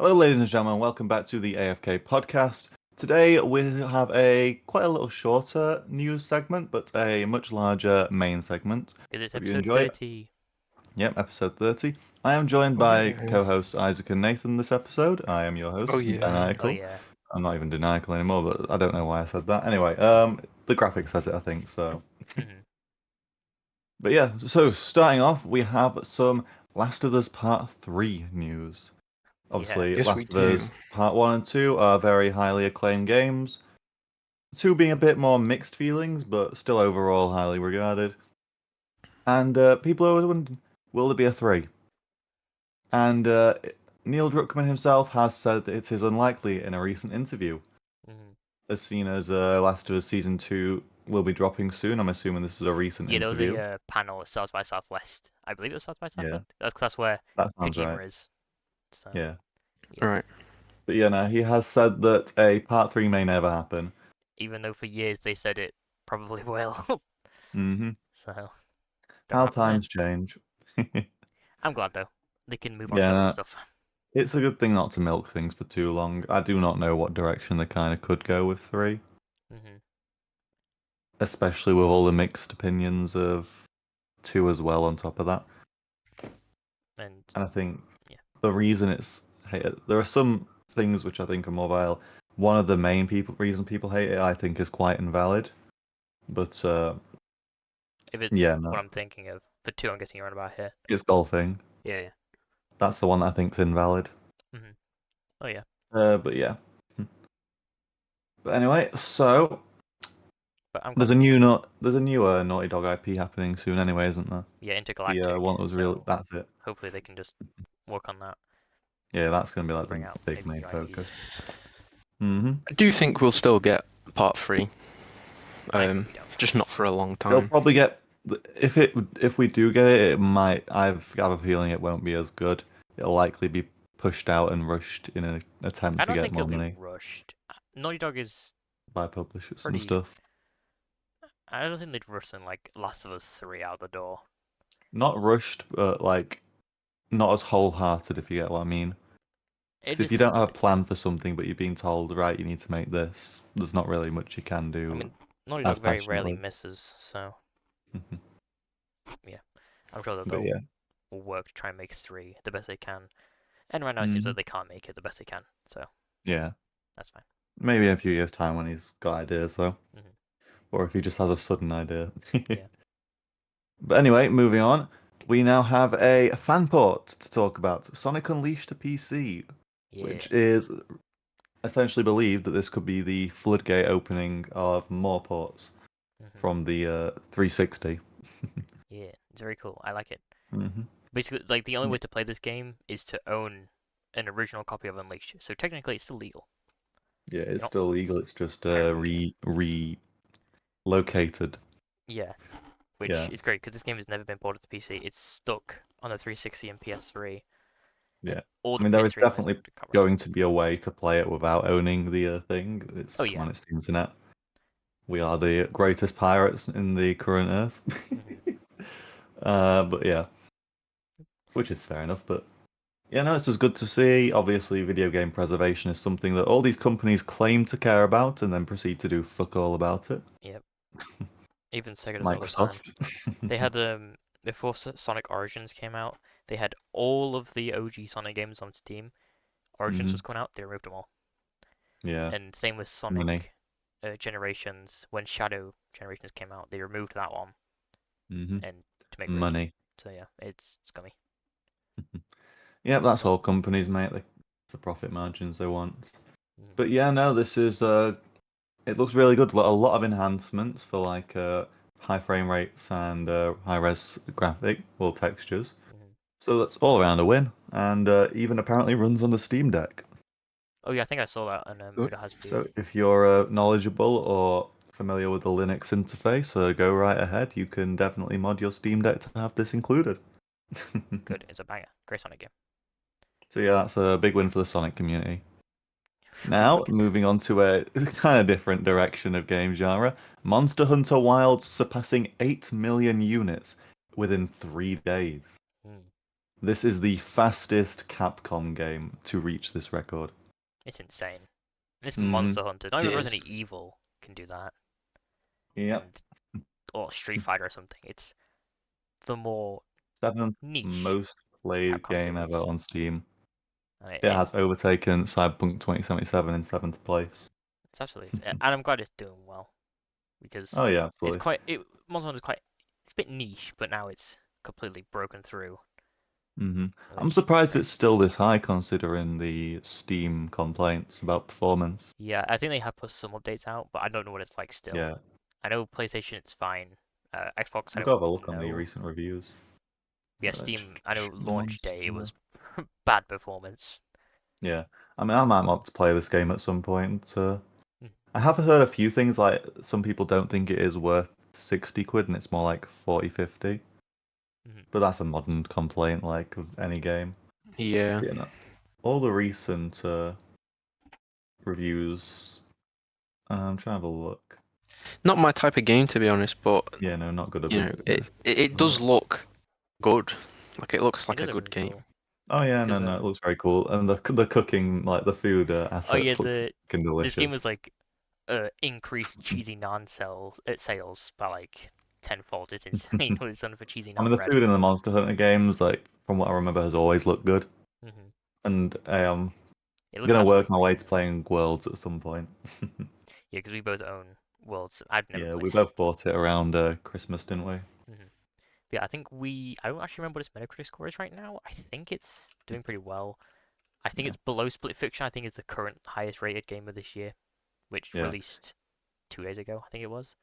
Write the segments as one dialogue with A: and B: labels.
A: Hello, ladies and gentlemen. Welcome back to the AFK podcast. Today we have quite a little shorter news segment, but a much larger main segment.
B: Because it's
A: Hope you
B: episode
A: enjoy it.
B: 30.
A: Yep, episode 30. I am joined by co-hosts Isaac and Nathan this episode. I am your host,
B: Oh,
A: Daniacal.
B: yeah.
A: I'm not even Daniacal anymore, but I don't know why I said that. Anyway, the graphic says it, I think, so. But yeah, so starting off, we have some Last of Us Part 3 news. Obviously,
C: Yes, we
A: Last of Us
C: do.
A: Part 1 and 2 are very highly acclaimed games. 2 being a bit more mixed feelings, but still overall highly regarded. And people are always wondering, will there be a 3? And Neil Druckmann himself has said that it is unlikely in a recent interview. As seen as Last of Us Season 2 will be dropping soon. I'm assuming this is a recent
B: Yeah, there was
A: interview.
B: a panel at South by Southwest. I believe it was South by
A: Yeah.
B: Southwest. That's where
A: That sounds
B: Kojima
A: right.
B: is. So,
A: Yeah.
C: Right.
A: But yeah, no, he has said that a Part 3 may never happen.
B: even though for years they said it probably will.
A: Mm-hmm.
B: So, don't
A: How
B: happen then.
A: times change.
B: I'm glad though. They can move on
A: Yeah,
B: to
A: no,
B: other stuff.
A: it's a good thing not to milk things for too long. I do not know what direction they kind of could go with 3, especially with all the mixed opinions of 2 as well on top of that.
B: And
A: I think
B: yeah.
A: the reason it's hated, there are some things which I think are more vile. One of the main reason people hate it, I think, is quite invalid. But
B: if it's
A: yeah, no,
B: what I'm thinking of, for 2, I'm guessing you're on about here.
A: it's golfing.
B: Yeah.
A: That's the one that I think's invalid.
B: Oh yeah.
A: But yeah. But anyway, so
B: But I'm
A: there's
B: glad.
A: a new Naughty Dog IP happening soon, anyway, isn't there?
B: Yeah, Intergalactic.
A: The one that was real. That's it.
B: Hopefully they can just work on that.
A: Yeah, that's gonna be like
B: Bring
A: the
B: out
A: big
B: maybe
A: main
B: new IPs.
A: focus. Mm-hmm.
C: I do think we'll still get part 3.
B: I hope we don't.
C: Just not for a long
A: They'll
C: time.
A: probably get if we do get it, it might. I have a feeling it won't be as good. It'll likely be pushed out and rushed in an attempt
B: I
A: to
B: don't
A: get
B: think
A: more
B: it'll
A: money
B: be rushed. Naughty Dog is
A: by publishers
B: pretty...
A: and stuff.
B: I don't think they'd rush in like Last of Us 3 out the door.
A: Not rushed, but like not as wholehearted, if you get what I mean. Because if you don't have a plan for something, but you're being told, right, you need to make this, there's not really much you can do.
B: I mean, Naughty Dog very rarely misses, so yeah, I'm sure they'll go work to try and make 3 the best they can. And right now it seems like they can't make it the best they can, so
A: yeah,
B: that's fine.
A: Maybe in a few years' time when he's got ideas, though, or if he just has a sudden idea.
B: Yeah.
A: But anyway, moving on, we now have a fan port to talk about: Sonic Unleashed to PC, which is essentially believed that this could be the floodgate opening of more ports from the 360.
B: Yeah, it's very cool. I like it. Basically, like the only way to play this game is to own an original copy of Unleashed. So technically, it's still legal.
A: Yeah, it's still legal. It's just relocated.
B: Yeah, which is great because this game has never been ported to PC. It's stuck on the 360 and PS3.
A: Yeah,
B: I
A: mean, there is definitely going to be a way to play it without owning the thing. It's on its internet. We are the greatest pirates in the current Earth. But yeah, which is fair enough. But yeah, no, it's just good to see. Obviously, video game preservation is something that all these companies claim to care about and then proceed to do fuck all about it.
B: Yep. Even Sega does
A: Microsoft.
B: They had before Sonic Origins came out, they had all of the OG Sonic games on Steam. Origins was coming out, they removed them all.
A: Yeah.
B: And same with Sonic Generations. When Shadow Generations came out, they removed that one. And to make
A: money.
B: So yeah, it's scummy.
A: Yeah, that's all companies, mate. The profit margins they want. But yeah, no, this is it looks really good. A lot of enhancements for like high frame rates and high res graphic textures. So that's all around a win, and even apparently runs on the Steam Deck.
B: Oh yeah, I think I saw that on
A: So if you're knowledgeable or familiar with the Linux interface, go right ahead. You can definitely mod your Steam Deck to have this included.
B: Good, it's a banger. Great Sonic game.
A: So yeah, that's a big win for the Sonic community. Now, moving on to a kind of different direction of game genre, Monster Hunter Wilds surpassing 8 million units within 3 days. This is the fastest Capcom game to reach this record.
B: It's insane. And it's
A: Mhm.
B: Monster Hunter. Not even
C: It is.
B: Resident Evil can do that.
A: Yep.
B: Or Street Fighter or something. It's the more
A: 7th
B: niche
A: most played
B: Capcom
A: game ever
B: series.
A: on Steam.
B: And
A: It has overtaken Cyberpunk 2077 in 7th place.
B: it's absolutely, and I'm glad it's doing well because
A: Oh yeah,
B: it's
A: absolutely.
B: Monster Hunter is quite, it's a bit niche, but now it's completely broken through.
A: I'm
B: Which
A: surprised
B: great.
A: it's still this high considering the Steam complaints about performance.
B: Yeah, I think they have put some updates out, but I don't know what it's like still.
A: Yeah,
B: I know PlayStation it's fine. Xbox I
A: I've
B: don't
A: got to have a look on the
B: know.
A: recent reviews.
B: Yeah, Steam I know
A: The
B: launch day it
A: Monster.
B: was bad performance.
A: Yeah, I mean, I might want to play this game at some point.
B: Mhm.
A: I have heard a few things like some people don't think it is worth 60 quid and it's more like 40, 50.
B: Mhm.
A: But that's a modern complaint, like of any game.
C: Yeah.
A: You know, all the recent reviews. I'm trying to have a look.
C: Not my type of game, to be honest, but
A: Yeah, no, not good at
C: you
A: the.
C: know, it does look good. Like it looks
B: It
C: like a
B: does look
C: good
B: really
C: game.
B: cool.
A: Oh yeah, no,
B: 'Cause,
A: no, it looks very cool, and the cooking, like the food
B: oh yeah,
A: assets, look fucking
B: this game
A: delicious.
B: was like increased cheesy naan sales by like tenfold. It's insane what it's done for cheesy
A: I mean,
B: naan
A: the
B: bread.
A: food in the Monster Hunter games, like from what I remember, has always looked good,
B: Hmm
A: and I'm
B: It looks
A: gonna work
B: absolutely
A: my way to
B: beautiful.
A: playing Worlds at some point.
B: Yeah, because we both own Worlds. I've never
A: Yeah,
B: played
A: we
B: it.
A: both bought it around Christmas, didn't we?
B: Hmm Yeah, I think I don't actually remember what its Metacritic score is right now. I think it's doing pretty well. I think
A: Yeah,
B: it's below Split Fiction. I think it's the current highest rated game of this year, which
A: yeah.
B: released 2 days ago. I think it was.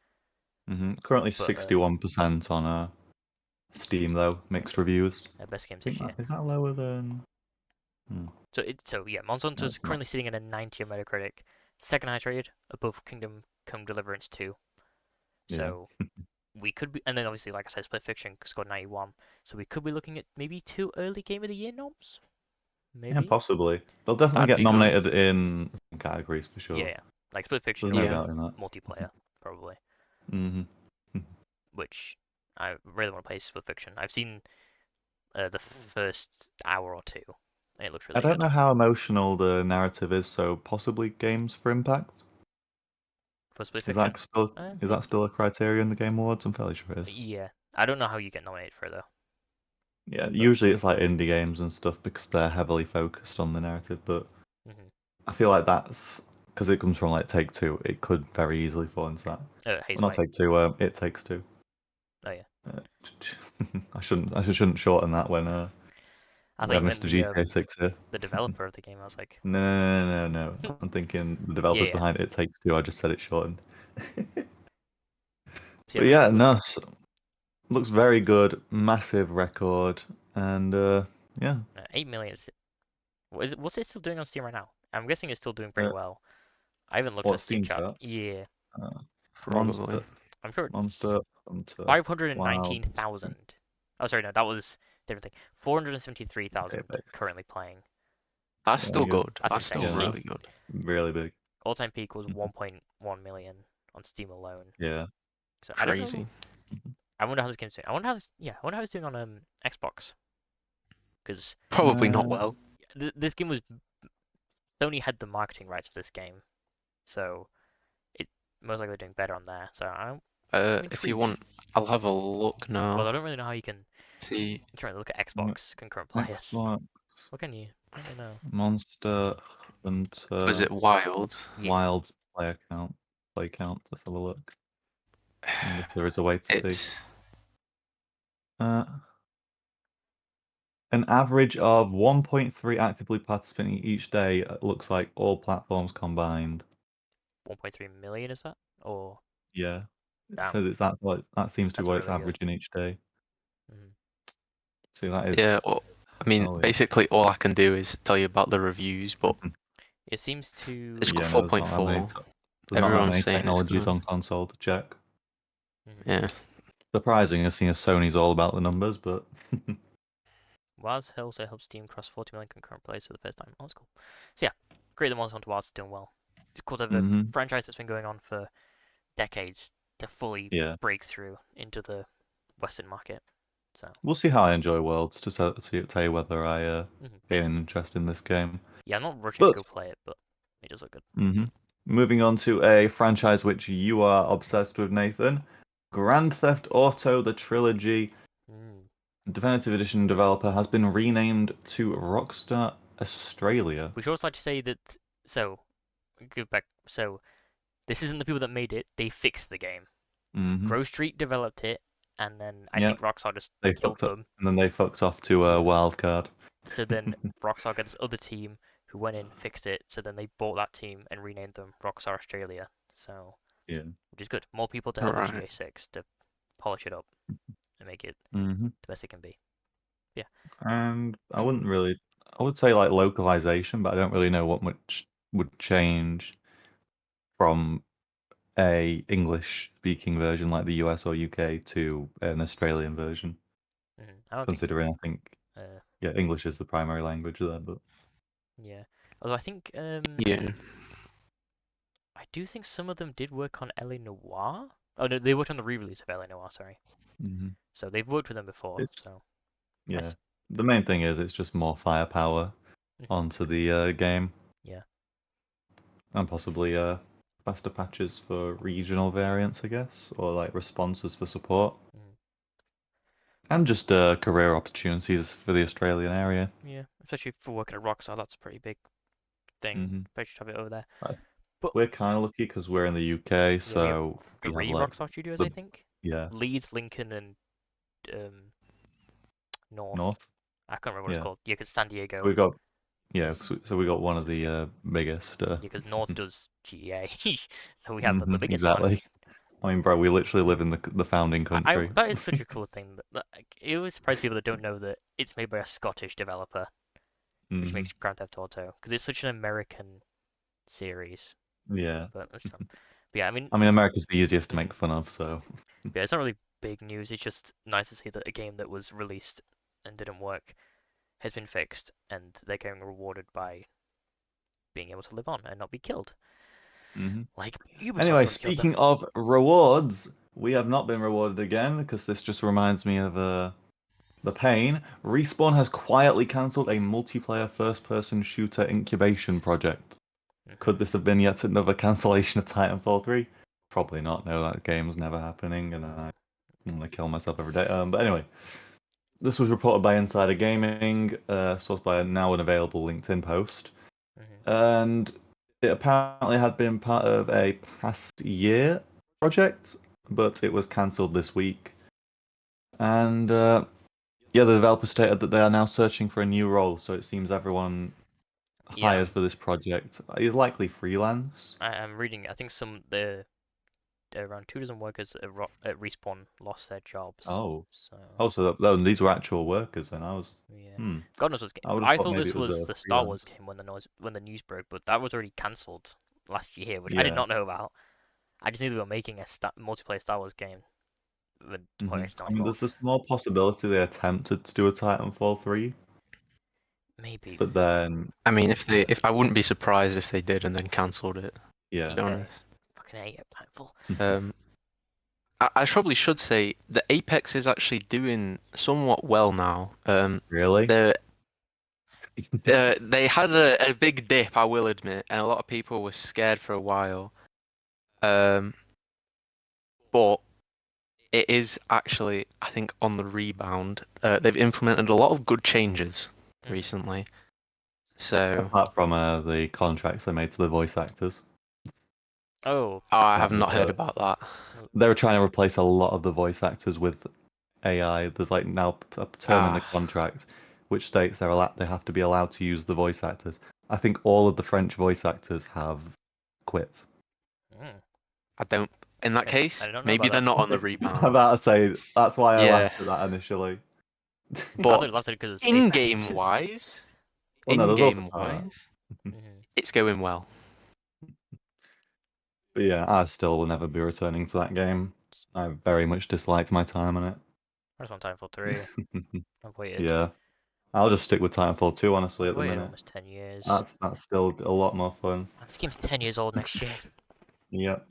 A: Currently
B: But
A: 61% on Steam though, mixed reviews.
B: best games
A: I think
B: this year.
A: is that lower than? Hmm,
B: So yeah, Monster Hunter
A: no,
B: is
A: it's not.
B: currently sitting at a 90 on Metacritic, second highest rated, above Kingdom Come Deliverance 2.
A: Yeah.
B: So we could be, and then obviously, like I said, Split Fiction scored 91. So we could be looking at maybe 2 early Game of the Year noms.
A: Yeah,
B: Maybe.
A: possibly. They'll definitely
C: That'd
A: get
C: be good.
A: nominated in some categories for
B: Yeah,
A: sure.
B: yeah. Like Split Fiction
A: There's no
B: and
C: Yeah.
A: doubt in that.
B: multiplayer probably,
A: Hmm
B: which I really want to play Split Fiction. I've seen the first hour or two, and it looks
A: I
B: really
A: don't
B: good.
A: know how emotional the narrative is, so possibly games for impact.
B: For Split
A: Is
B: Fiction,
A: that
B: maybe.
A: still a criteria in the Game Awards? I'm fairly sure it is.
B: Yeah, I don't know how you get nominated for it though,
A: Yeah,
B: but.
A: usually it's like indie games and stuff because they're heavily focused on the narrative, but
B: Mhm.
A: I feel like that's because it comes from like Take Two. It could very easily fall into that. Well, not
B: Hazelight.
A: Take Two. It Takes Two.
B: Oh yeah.
A: Uh, I shouldn't shorten that when
B: I
A: we have
B: think when
A: Mr. GTA 6 here.
B: the developer of the game, I was like,
A: No, no, no, no. I'm thinking the
B: yeah,
A: developers
B: yeah.
A: behind It Takes Two. I just said it shortened.
B: So yeah,
A: But
B: maybe
A: yeah,
B: we'll.
A: no, looks very good. Massive record, and yeah.
B: 8 million. What's it still doing on Steam right now? I'm guessing it's still doing pretty
A: Uh,
B: well. I haven't looked at
A: what
B: Steam
A: Steam
B: chart.
A: chart?
B: Yeah,
A: Uh,
C: Probably.
A: Monster,
B: I'm sure it's
A: Monster Hunter, Wild,
B: 519,000. Oh, sorry, no, that was different thing. 473,000
A: database.
B: currently playing.
C: That's
A: There we
C: still
A: go.
C: good.
B: That's
C: That's still
B: insane.
A: Yeah,
C: really
A: that's
C: good.
A: really big.
B: All-time peak was 1.1 million on Steam alone.
A: Yeah.
B: So I don't know.
C: Crazy.
B: I wonder how this game's doing. I wonder how this. Yeah, I wonder how it's doing on Xbox. Because
C: Probably not
A: Uh,
C: well.
B: this game was Sony had the marketing rights for this game, so it most likely doing better on there. So I'm
C: If you
B: intrigued.
C: want, I'll have a look
B: Well,
C: now.
B: I don't really know how you can.
C: See,
B: I'm trying to look at Xbox concurrent players.
A: Xbox,
B: What can you? I don't know.
A: Monster
C: was
A: Hunter,
C: it Wild?
B: Yeah.
A: Wild play count. Let's have a look. And if there is a way to see.
C: It's
A: Uh, an average of 1.3 actively participating each day. It looks like all platforms combined.
B: 1.3 million is that? Or
A: Yeah.
B: damn,
A: So that seems to be
B: that's
A: what it's
B: really good.
A: averaging each day.
B: Mhm.
A: So that is.
C: yeah. I mean,
A: Oh yeah.
C: basically all I can do is tell you about the reviews, but
B: It seems
C: it's
B: to.
C: got
A: Yeah, no, there's not that many.
C: 4.4.
A: There's not that
C: Everyone's
A: many
C: saying it's
A: technologies
C: good.
A: on console to check.
B: Mhm.
C: Yeah.
A: Surprising, seeing as Sony's all about the numbers, but
B: Wilds also helps Steam cross 40 million concurrent players for the first time. Oh, that's cool. So yeah, great that Monster Hunter Wilds is doing well. It's cool to have a
A: hmm
B: franchise that's been going on for decades to fully
A: yeah,
B: break through into the Western market. So
A: we'll see how I enjoy Worlds to tell you whether I gain an interest in this game.
B: Yeah, I'm not rushing to go play it, but it does look good.
A: Moving on to a franchise which you are obsessed with, Nathan. Grand Theft Auto: The Trilogy. Definitive Edition developer has been renamed to Rockstar Australia.
B: We should also like to say that. So, go back. So, this isn't the people that made it. They fixed the game. Grove Street developed it, and then I think Rockstar just killed them.
A: And then they fucked off to a Wildcard.
B: So then Rockstar got this other team who went in, fixed it. So then they bought that team and renamed them Rockstar Australia. So which is good. More people to help with GTA 6 to polish it up and make it the best it can be. Yeah.
A: And I would say like localization, but I don't really know what much would change from a English speaking version like the US or UK to an Australian version. Considering I think English is the primary language there, but
B: although I think I do think some of them did work on LA Noire. Oh no, they worked on the re-release of LA Noire. Sorry. So they've worked with them before.
A: Nice. The main thing is it's just more firepower onto the game.
B: Yeah.
A: And possibly faster patches for regional variants, I guess, or like responses for support. And just career opportunities for the Australian area.
B: Yeah, especially for working at Rockstar, that's a pretty big thing. They should have it over there.
A: But we're kind of lucky because we're in the UK, so
B: we have 3 Rockstar studios, I think.
A: Yeah.
B: Leeds, Lincoln, and North. I can't remember what it's called. Yeah, because San Diego.
A: We got so we got one of the biggest.
B: Yeah, because North does GEA, so we have the biggest one.
A: Exactly. I mean, bro, we literally live in the founding country.
B: That is such a cool thing. It always surprises people that don't know that it's made by a Scottish developer, which makes Grand Theft Auto, because it's such an American series.
A: Yeah.
B: But that's fun. But yeah, I mean,
A: America's the easiest to make fun of, so.
B: Yeah, it's not really big news. It's just nice to see that a game that was released and didn't work has been fixed, and they're getting rewarded by being able to live on and not be killed. Like Ubisoft.
A: Anyway, speaking of rewards, we have not been rewarded again because this just reminds me of the pain. Respawn has quietly cancelled a multiplayer first-person shooter incubation project. Could this have been yet another cancellation of Titanfall 3? Probably not. No, that game's never happening, and I'm gonna kill myself every day. But anyway, this was reported by Insider Gaming, sourced by a now unavailable LinkedIn post, and it apparently had been part of a past year project, but it was cancelled this week. And the developer stated that they are now searching for a new role, so it seems everyone hired for this project is likely freelance.
B: I'm reading. I think around 24 workers at Respawn lost their jobs.
A: So these were actual workers, and I was
B: God knows what's game. I thought this was the Star Wars game when the news broke, but that was already cancelled last year, which I did not know about. I just knew they were making a multiplayer Star Wars game.
A: There's the small possibility they attempted to do a Titanfall 3.
B: Maybe.
A: But then,
C: I mean, if I wouldn't be surprised if they did and then cancelled it.
A: Yeah.
C: To be honest.
B: Fucking hate Titanfall.
C: I probably should say that Apex is actually doing somewhat well now.
A: Really?
C: They had a big dip, I will admit, and a lot of people were scared for a while. But it is actually, I think, on the rebound. They've implemented a lot of good changes recently. So
A: apart from the contracts they made to the voice actors.
C: I have not heard about that.
A: They were trying to replace a lot of the voice actors with AI. There's like now a term in the contract which states they have to be allowed to use the voice actors. I think all of the French voice actors have quit.
C: I don't. In that case, maybe they're not on the rebound.
A: I'm about to say that's why I laughed at that initially.
C: But in-game wise, it's going well.
A: But yeah, I still will never be returning to that game. I very much disliked my time on it.
B: I just want Titanfall 3. I've waited.
A: Yeah. I'll just stick with Titanfall 2, honestly, at the minute.
B: Almost 10 years.
A: That's still a lot more fun.
B: This game's 10 years old next year.
A: Yep.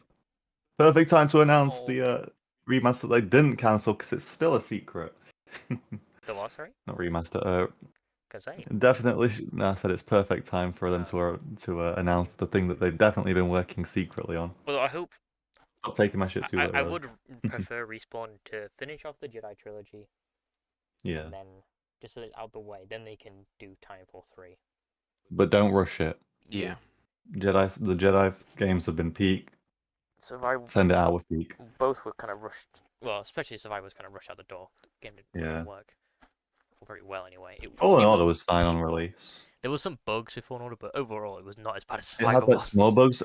A: Perfect time to announce the remaster that they didn't cancel because it's still a secret.
B: The what, sorry?
A: Not remaster.
B: Because hey,
A: Definitely. No, I said it's perfect time for them to announce the thing that they've definitely been working secretly on.
B: well, I hope
A: Stop taking my shit too
B: I
A: literally.
B: would prefer Respawn to finish off the Jedi trilogy
A: Yeah,
B: and then just so it's out the way, then they can do Titanfall 3.
A: but don't rush it.
C: Yeah.
A: The Jedi games have been peak.
B: Survival,
A: Send it out with peak.
B: both were kind of rushed. Well, especially Survivor was kind of rushed out the door. The game didn't
A: Yeah.
B: work very well anyway.
A: Fallen
B: It was
A: Order was fine on
B: peak.
A: release.
B: There was some bugs with Fallen Order, but overall it was not as bad as
A: It had
B: Survivor
A: like
B: was.
A: small bugs.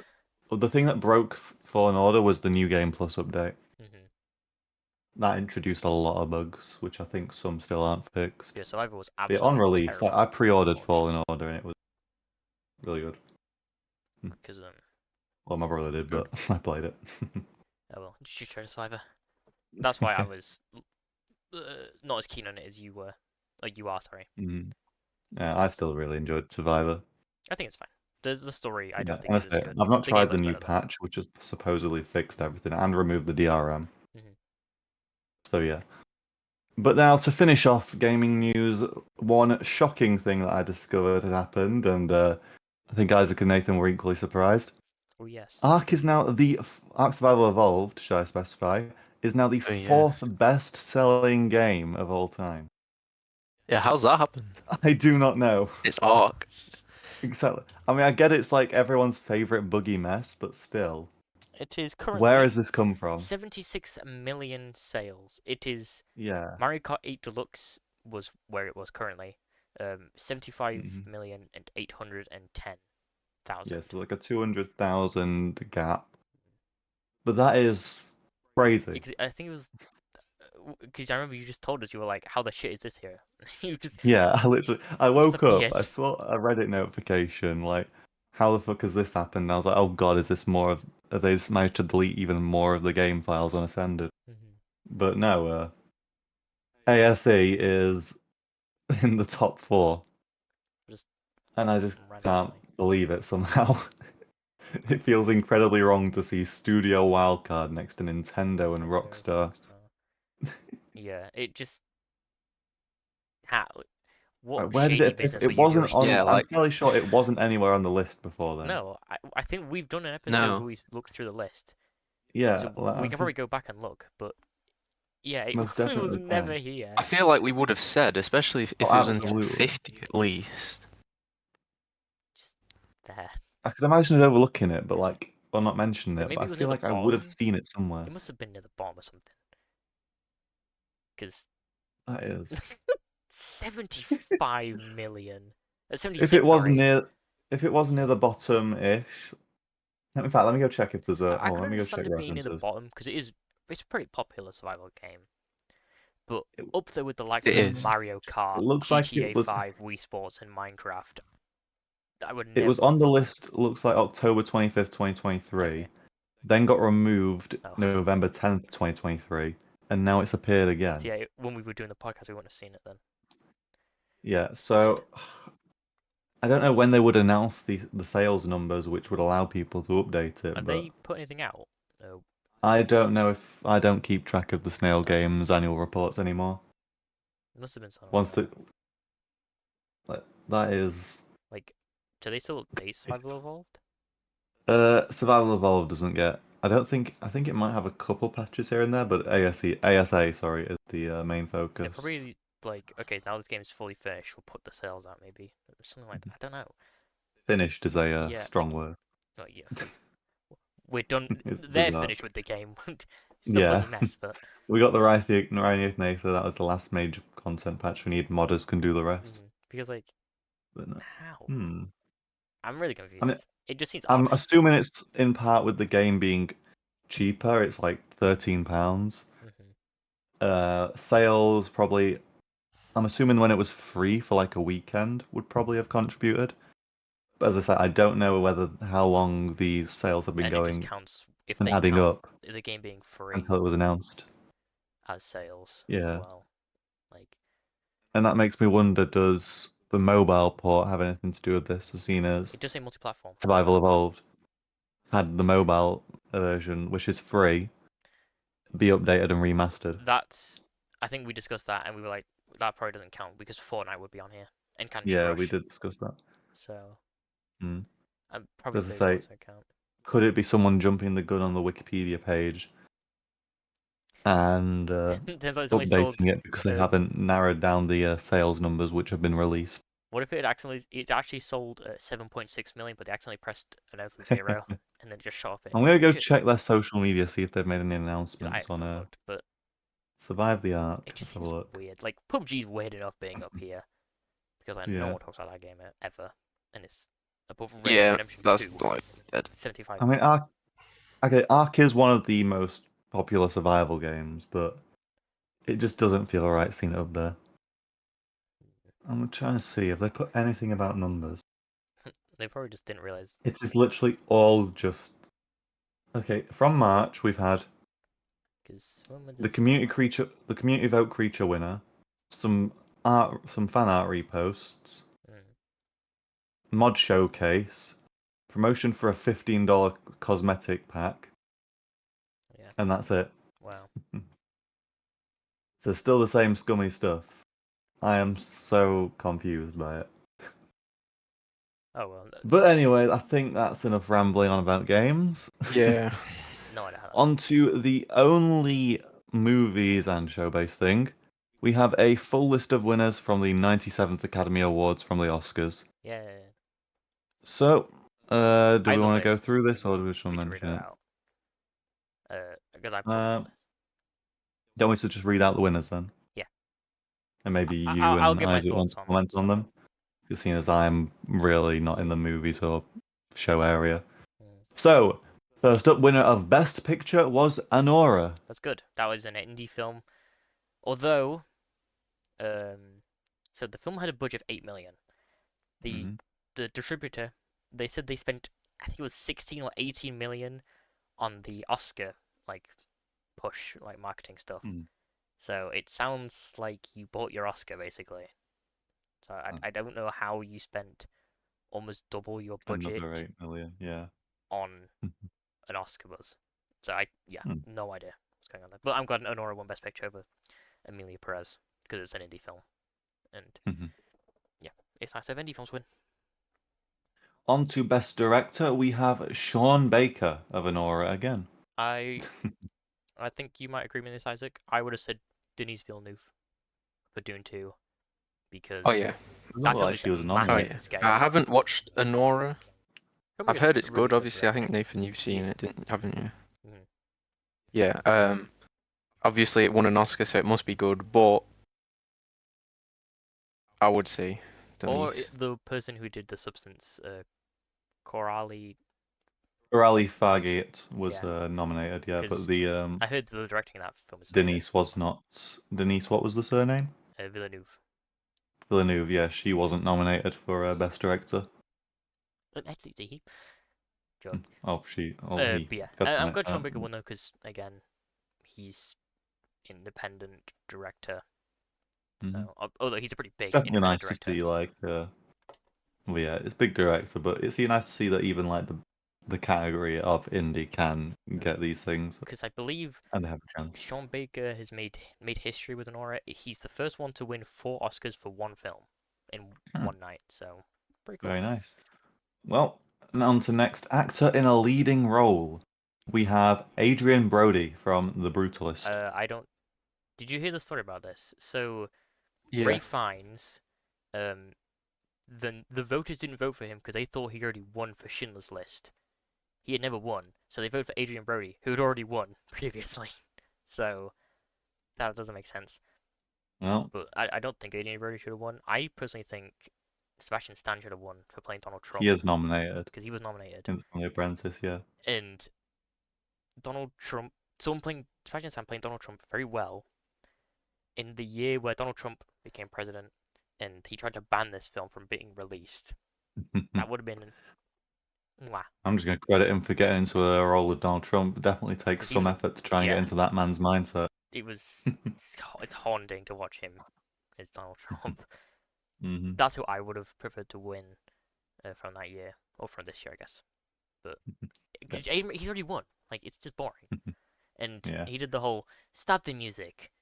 A: The thing that broke Fallen Order was the New Game Plus update.
B: Mm-hmm.
A: That introduced a lot of bugs, which I think some still aren't fixed.
B: Yeah, Survivor was
A: But on
B: absolutely
A: release,
B: terrible.
A: I pre-ordered Fallen Order and it was really good.
B: Because
A: Well, my brother did, but I played it.
B: oh well, did you try Survivor? That's why I was not as keen on it as you were. Like you are, sorry.
A: Yeah, I still really enjoyed Survivor.
B: I think it's fine. The story I don't
A: Yeah,
B: think is as
A: honestly,
B: good.
A: I've not
B: The game
A: tried the
B: looks
A: new
B: better though.
A: patch, which has supposedly fixed everything and removed the DRM. So yeah. But now to finish off gaming news, one shocking thing that I discovered had happened, and I think Isaac and Nathan were equally surprised.
B: Oh yes.
A: Ark is now Ark Survival Evolved, should I specify, is now the
C: Oh, yes.
A: fourth best-selling game of all time.
C: Yeah, how's that happened?
A: I do not know.
C: It's Ark.
A: Exactly. I mean, I get it's like everyone's favorite buggy mess, but still.
B: It is currently
A: Where has this come from?
B: 76 million sales. It is
A: Yeah.
B: Mario Kart 8 Deluxe was where it was currently. 75
A: Mhm.
B: million and 810,000.
A: Yes, like a 200,000 gap. But that is crazy.
B: I think it was because I remember you just told us you were like, "How the shit is this here?" You just
A: Yeah, I woke up, I
B: disappeared.
A: saw a Reddit notification, like, how the fuck has this happened? And I was like, oh god, is this more of, have they just managed to delete even more of the game files on Ascended? But no, ASE is in the top 4.
B: Just
A: And I just
B: randomly.
A: can't believe it somehow. It feels incredibly wrong to see Studio Wildcard next to Nintendo and Rockstar.
B: Yeah, it just how what
A: Where did
B: shady
A: it?
B: business were
A: It
B: you
A: wasn't
B: doing?
A: on.
C: Yeah,
A: I'm
C: like
A: fairly sure it wasn't anywhere on the list before then.
B: No, I think we've done an episode
C: No.
B: where we looked through the list,
A: Yeah,
B: so
A: like,
B: we can probably go back and look. But yeah, it,
A: most
B: it was
A: definitely
B: never
A: can.
B: here.
C: I feel like we would have said, especially if
A: Oh,
C: it was in top
A: absolutely.
C: 50 at least.
B: Just there.
A: I could imagine it overlooking it, but like, well, not mentioning
B: But
A: it.
B: maybe
A: But
B: it
A: I
B: was
A: feel
B: near the
A: like I would have
B: bottom.
A: seen it somewhere.
B: It must have been near the bottom or something. Because
A: That is.
B: 75 million.
A: If
B: 76,
A: it was
B: sorry.
A: if it was near the bottom-ish. In fact, let me go check if there's a.
B: I
A: Oh,
B: could
A: let me go check
B: understand it being near the
A: references.
B: bottom because it's a pretty popular survival game. But
A: It,
B: up there with the likes
C: It
B: of
C: is.
B: Mario
A: it
B: Kart,
A: looks like
B: GTA
A: it was.
B: 5, Wii Sports, and Minecraft, I would
A: It
B: never.
A: was on the list. Looks like October 25th, 2023.
B: Okay.
A: Then got removed
B: Oh.
A: November 10th, 2023, and now it's appeared again.
B: So yeah, when we were doing the podcast, we wouldn't have seen it then.
A: Yeah, so I don't know when they would announce the sales numbers, which would allow people to update it,
B: Have
A: but
B: they put anything out? No.
A: I don't know if I don't keep track of the Snail Games annual reports anymore.
B: It must have been something
A: Once
B: like
A: that is
B: like, do they still update Survival Evolved?
A: Survival Evolved doesn't get. I think it might have a couple patches here and there, but ASA, sorry, is the main
B: They're
A: focus.
B: probably like, okay, now this game is fully finished, we'll put the sales out maybe. Or something like that. I don't know.
A: Finished is a
B: Yeah.
A: strong word.
B: Oh, yeah. We're done.
A: It's
B: They're
A: bizarre.
B: finished with the game. Still
A: Yeah.
B: bloody mess, but
A: We got the Rhyniath Nathan. That was the last major content patch. We need modders can do the rest.
B: because like,
A: But no.
B: how? I'm really confused.
A: I mean,
B: It just seems
A: I'm
B: odd.
A: assuming it's in part with the game being cheaper. It's like £13. Sales probably. I'm assuming when it was free for like a weekend would probably have contributed. But as I said, I don't know whether how long these sales have been
B: And it just
A: going
B: counts if
A: and
B: they
A: adding
B: count
A: up
B: the game being free
A: until it was announced.
B: as sales as
A: Yeah.
B: well. Like,
A: And that makes me wonder, does the mobile port have anything to do with this, as seen as
B: it does say multi-platform.
A: Survival
B: So
A: Evolved had the mobile version, which is free, be updated and remastered?
B: that's I think we discussed that, and we were like, that probably doesn't count because Fortnite would be on here and Candy
A: Yeah,
B: Crush.
A: we did discuss that.
B: So,
A: Mm.
B: probably
A: Does it
B: those
A: say,
B: also count.
A: could it be someone jumping the gun on the Wikipedia page and
B: Turns out it's only sold.
A: updating it because they haven't narrowed down the sales numbers which have been released?
B: What if it actually sold 7.6 million, but they accidentally pressed another 0 and then just shot off it?
A: I'm gonna go check their social media, see if they've made any announcements on
B: looked, but
A: Survive the Ark.
B: it just
A: Let's have
B: seems
A: a look.
B: weird. Like PUBG's weird enough being up here because no one talks about that game ever, and it's above Red Dead Redemption 2.
C: That's like dead.
B: 75.
A: I mean, Ark is one of the most popular survival games, but it just doesn't feel right seeing it up there. I'm trying to see if they put anything about numbers.
B: They probably just didn't realize.
A: It is literally all just okay. From March, we've had
B: Because
A: the community vote creature winner, some fan art reposts, mod showcase, promotion for a $15 cosmetic pack, and that's it.
B: Wow.
A: So still the same scummy stuff. I am so confused by it.
B: Oh well.
A: But anyway, I think that's enough rambling on about games.
C: Yeah.
B: No idea how that's
A: On to the only movies and show-based thing. We have a full list of winners from the 97th Academy Awards from the Oscars.
B: Yeah.
A: So, do we want to go
B: list.
A: through this, or do we just want
B: We
A: to
B: can read
A: mention
B: it
A: it?
B: out. Because I pulled the list.
A: Don't we just read out the winners then?
B: Yeah.
A: And maybe you
B: I'll
A: and
B: give my
A: Isaac want
B: thoughts
A: to
B: on
A: comment on them? Because seeing as I'm really not in the movies or show area. So, first up, winner of Best Picture was Anora.
B: That's good. That was an indie film. Although, so the film had a budget of 8 million. The distributor, they said they spent, I think it was 16 or 18 million on the Oscar, like, push, like, marketing stuff. So it sounds like you bought your Oscar, basically. So I don't know how you spent almost double your budget
A: Another 8 million, yeah.
B: on an Oscar buzz. So no idea what's going on there. But I'm glad Honora won Best Picture over Emilia Perez because it's an indie film, and yeah, it's nice to have indie films win.
A: On to Best Director, we have Sean Baker of Anora again.
B: I think you might agree with this, Isaac. I would have said Denis Villeneuve for Dune 2 because that film is massive in scale.
C: I haven't watched Anora. I've heard it's good, obviously. I think, Nathan, you've seen it, haven't you? Yeah. Obviously, it won an Oscar, so it must be good, but I would say Denis.
B: Or the person who did The Substance, Coralie
A: Fargate was nominated, but the
B: I heard the directing of that film is
A: Denise was not. Denise, what was the surname?
B: Villeneuve.
A: Villeneuve, yeah, she wasn't nominated for Best Director.
B: Actually, it's a he. Joke.
A: He.
B: But yeah, I'm glad Sean Baker won though, because again, he's independent director. So although he's a pretty big,
A: it's definitely nice
B: director.
A: to see well, yeah, it's big director, but it's nice to see that even like the category of indie can get these things.
B: Because I believe
A: and they have a chance.
B: Sean Baker has made history with Anora. He's the first one to win 4 Oscars for one film in one night. So pretty cool.
A: Very nice. Well, now on to next actor in a leading role. We have Adrian Brody from The Brutalist.
B: Did you hear the story about this? So Ray Fiennes, the voters didn't vote for him because they thought he already won for Schindler's List. He had never won, so they voted for Adrian Brody, who had already won previously. So that doesn't make sense.
A: Well,
B: but I don't think Adrian Brody should have won. I personally think Sebastian Stan should have won for playing Donald Trump.
A: He is nominated
B: because he was nominated
A: in The Apprentice, yeah.
B: And Donald Trump, Sebastian Stan playing Donald Trump very well in the year where Donald Trump became president, and he tried to ban this film from being released. That would have been. Mwah.
A: I'm just going to credit him for getting into a role with Donald Trump. It definitely takes some effort to try and get into that man's mindset.
B: It was. It's haunting to watch him as Donald Trump. That's who I would have preferred to win from that year, or from this year, I guess. But he's already won. Like, it's just boring. And he did the whole stop the music.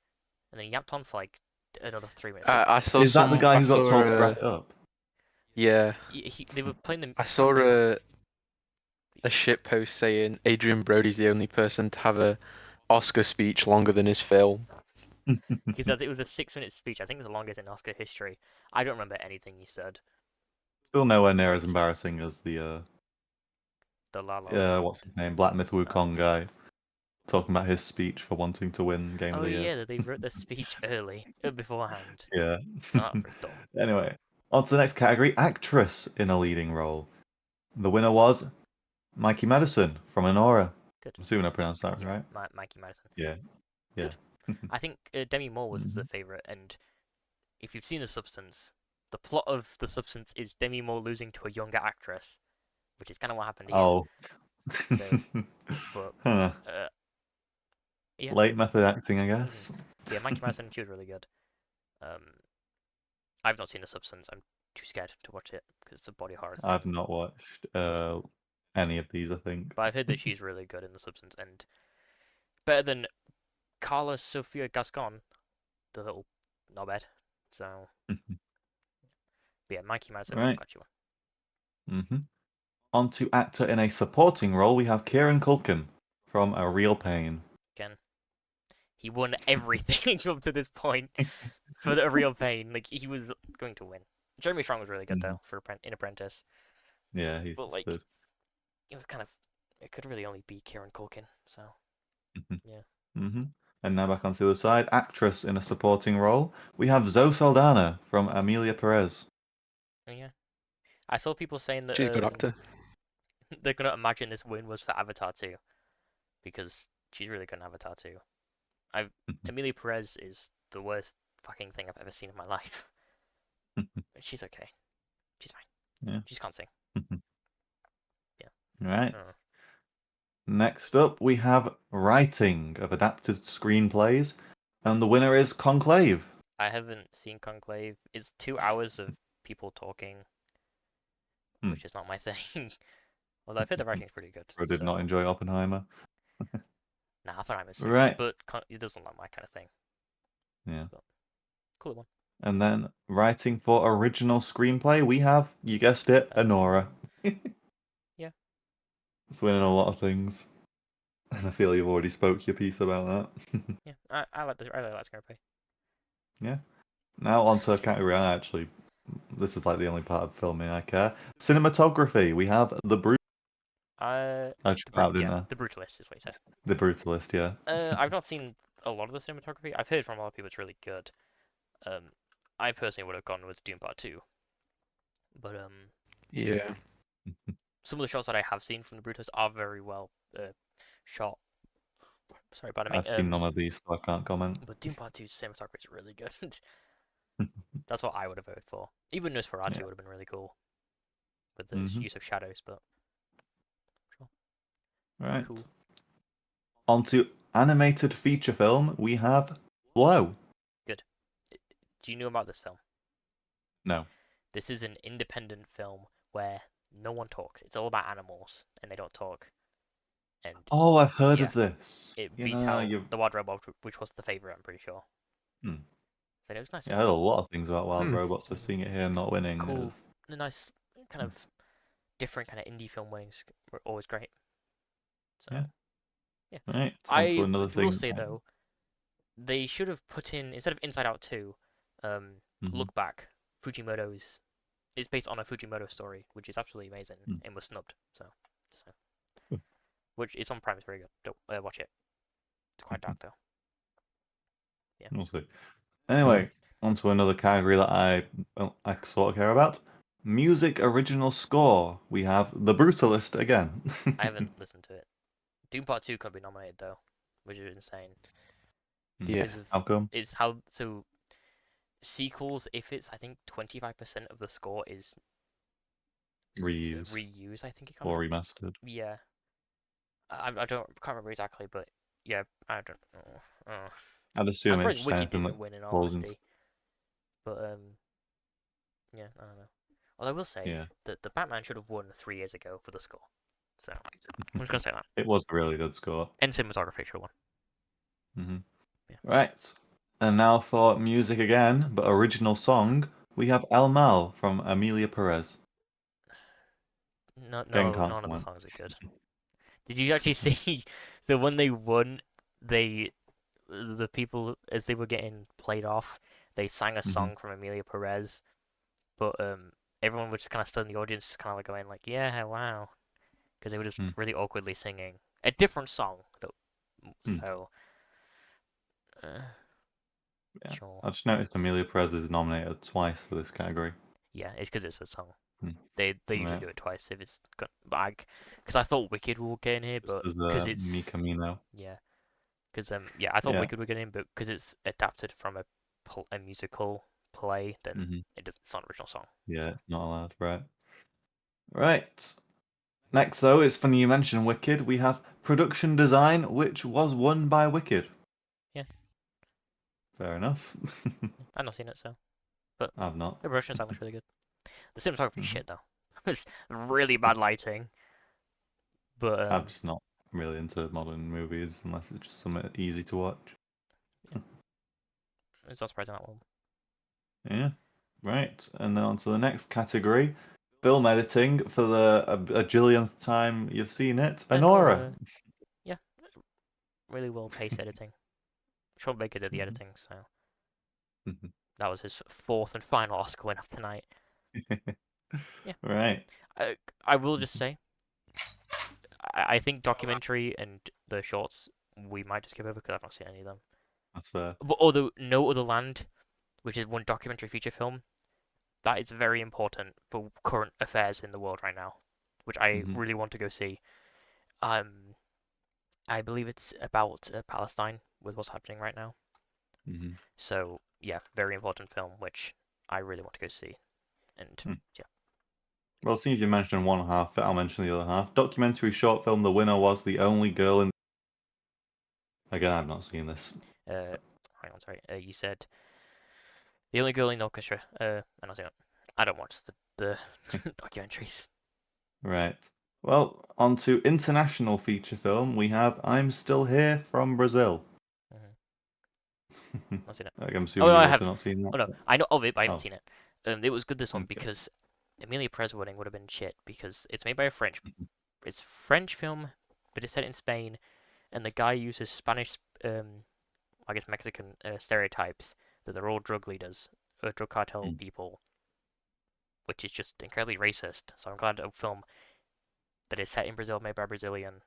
B: and then he yapped on for like another 3 minutes.
C: I saw
A: Is that the guy who got told to wrap
C: uh,
A: it up?
C: yeah,
B: they were playing them.
C: I saw a shit post saying Adrian Brody's the only person to have a Oscar speech longer than his film.
B: He said it was a 6 minute speech. I think it was the longest in Oscar history. I don't remember anything he said.
A: Still nowhere near as embarrassing as the
B: La La Land.
A: what's his name, Black Myth Wukong guy, talking about his speech for wanting to win Game of
B: Oh
A: the Year.
B: yeah, they wrote their speech early, beforehand.
A: Yeah.
B: Oh, for dumb.
A: Anyway, on to the next category: actress in a leading role. The winner was Mikey Madison from Anora.
B: Good.
A: I'm assuming I pronounced that
B: Yeah,
A: right.
B: Mikey Madison.
A: Yeah. Yeah.
B: I think Demi Moore was the favorite, and if you've seen The Substance, the plot of The Substance is Demi Moore losing to a younger actress, which is kind of what happened here.
A: Oh.
B: So, but
A: Huh.
B: yeah,
A: Late method acting, I guess.
B: yeah, Mikey Madison, she was really good. I've not seen The Substance. I'm too scared to watch it because it's a body horror thing.
A: I've not watched any of these, I think.
B: But I've heard that she's really good in The Substance and better than Carla Sofia Gascon, the little knobhead. So, but yeah, Mikey Madison
A: Right.
B: got you one.
A: On to actor in a supporting role, we have Kieran Culkin from A Real Pain.
B: Again, he won everything up to this point for A Real Pain. Like, he was going to win. Jeremy Strong was really good, though, for in Apprentice.
A: Yeah, he's
B: But, like,
A: good.
B: it was kind of... It could really only be Kieran Culkin, so... Yeah.
A: And now back onto the other side. Actress in a supporting role, we have Zoe Saldana from Amelia Perez.
B: Yeah. I saw people saying that
C: She's a good actor.
B: they're going to imagine this win was for Avatar 2. Because she's really good in Avatar 2. Amelia Perez is the worst fucking thing I've ever seen in my life. She's okay. She's fine.
A: Yeah.
B: She just can't sing. Yeah.
A: Right. Next up, we have writing of adapted screenplays, and the winner is Conclave.
B: I haven't seen Conclave. It's 2 hours of people talking, which is not my thing. Although I've heard the writing's pretty good.
A: I did not enjoy Oppenheimer.
B: Nah, Oppenheimer's
A: Right.
B: but it doesn't like my kind of thing.
A: Yeah.
B: But cool one.
A: And then writing for original screenplay, we have, you guessed it, Anora.
B: Yeah.
A: It's winning a lot of things. And I feel you've already spoke your piece about that.
B: Yeah, I like that screenplay.
A: Yeah. Now on to a category I actually... This is like the only part of filming I care. Cinematography. We have The Brutalist. I just out, didn't I?
B: The Brutalist is what you said.
A: The Brutalist, yeah.
B: I've not seen a lot of the cinematography. I've heard from a lot of people it's really good. I personally would have gone with Doom Part 2. But
C: yeah.
B: Some of the shots that I have seen from The Brutalist are very well shot. Sorry, pardon me.
A: I've seen none of these, so I can't comment.
B: But Doom Part 2's cinematography is really good. That's what I would have voted for. Even Nosferatu would have been really cool with the use of shadows, but sure.
A: Right.
B: Cool.
A: On to animated feature film, we have Blow.
B: Good. Do you know about this film?
A: No.
B: This is an independent film where no one talks. It's all about animals, and they don't talk. And
A: oh, I've heard of this.
B: It beat out The Wild Robot, which was the favorite, I'm pretty sure. So it was nice.
A: Yeah, I heard a lot of things about Wild Robots, so seeing it here and not winning
B: cool.
A: is...
B: A nice kind of different kind of indie film winnings were always great. So, yeah.
A: Right.
B: I
A: will
B: say though, they should have put in, instead of Inside Out 2, Look Back, Fujimoto's. It's based on a Fujimoto story, which is absolutely amazing and was snubbed. So. Which it's on Prime, it's very good. Don't watch it. It's quite dark though. Yeah.
A: We'll see. Anyway, on to another category that I sort of care about. Music original score. We have The Brutalist again.
B: I haven't listened to it. Doom Part 2 could be nominated though, which is insane.
C: Yeah.
A: How come?
B: It's how so sequels, if it's I think 25% of the score is reused, I think it
A: or remastered.
B: Yeah. I can't remember exactly, but yeah, I don't know.
A: I'd assume it's just
B: Wiki
A: anything
B: didn't
A: that
B: win in all
A: falls
B: honesty. But yeah, I don't know. Although I will say that the Batman should have won 3 years ago for the score. So I'm just gonna say that.
A: It was a really good score.
B: And cinematography should have won.
A: Right. And now for music again, but original song, we have El Mal from Amelia Perez.
B: No,
A: Again,
B: no,
A: can't
B: none of the
A: comment.
B: songs are good. Did you actually see? So when they won, the people as they were getting played off, they sang a song from Amelia Perez, but everyone was just kind of stood in the audience, just kind of like going like, "Yeah, wow," because they were just really awkwardly singing a different song. Though, so.
A: Yeah.
B: Sure.
A: I just noticed Amelia Perez is nominated twice for this category.
B: Yeah, it's because it's a song.
A: Hmm.
B: They usually do it twice if it's got bag. Because I thought Wicked will get in here, but because it's
A: Mika Mino.
B: Yeah, because I thought Wicked would get in, but because it's adapted from a musical play, then it's not an original song.
A: Yeah, it's not allowed, right? Right. Next, though, it's funny you mentioned Wicked. We have production design, which was won by Wicked.
B: Yeah.
A: Fair enough.
B: I've not seen it, so. But
A: I've not.
B: the production design looks really good. The cinematography shit, though. It's really bad lighting. But
A: I'm just not really into modern movies unless it's just something easy to watch.
B: Yeah. It's not surprising that one.
A: Yeah. Right. And then on to the next category. Film editing for the a jillionth time you've seen it. Anora.
B: Yeah. Really well paced editing. Sean Baker did the editing, so that was his fourth and final Oscar win of tonight. Yeah.
A: Right.
B: I will just say, I think documentary and the shorts we might just skip over because I've not seen any of them.
A: That's fair.
B: But although No Other Land, which is one documentary feature film, that is very important for current affairs in the world right now, which I really want to go see. I believe it's about Palestine with what's happening right now. So yeah, very important film, which I really want to go see. And yeah.
A: Well, since you mentioned one half, I'll mention the other half. Documentary short film. The winner was The Only Girl in. Again, I've not seen this.
B: Hang on, sorry. You said The Only Girl in the Orchestra. I don't see it. I don't watch the documentaries.
A: Right. Well, on to international feature film. We have I'm Still Here from Brazil.
B: I've seen it.
A: I'm assuming you've also not seen that.
B: Oh no, I know of it, but I haven't seen it. It was good this one because Amelia Perez winning would have been shit because it's made by a it's French film, but it's set in Spain, and the guy uses Spanish, I guess Mexican stereotypes that they're all drug leaders, drug cartel people, which is just incredibly racist. So I'm glad a film that is set in Brazil, made by a Brazilian,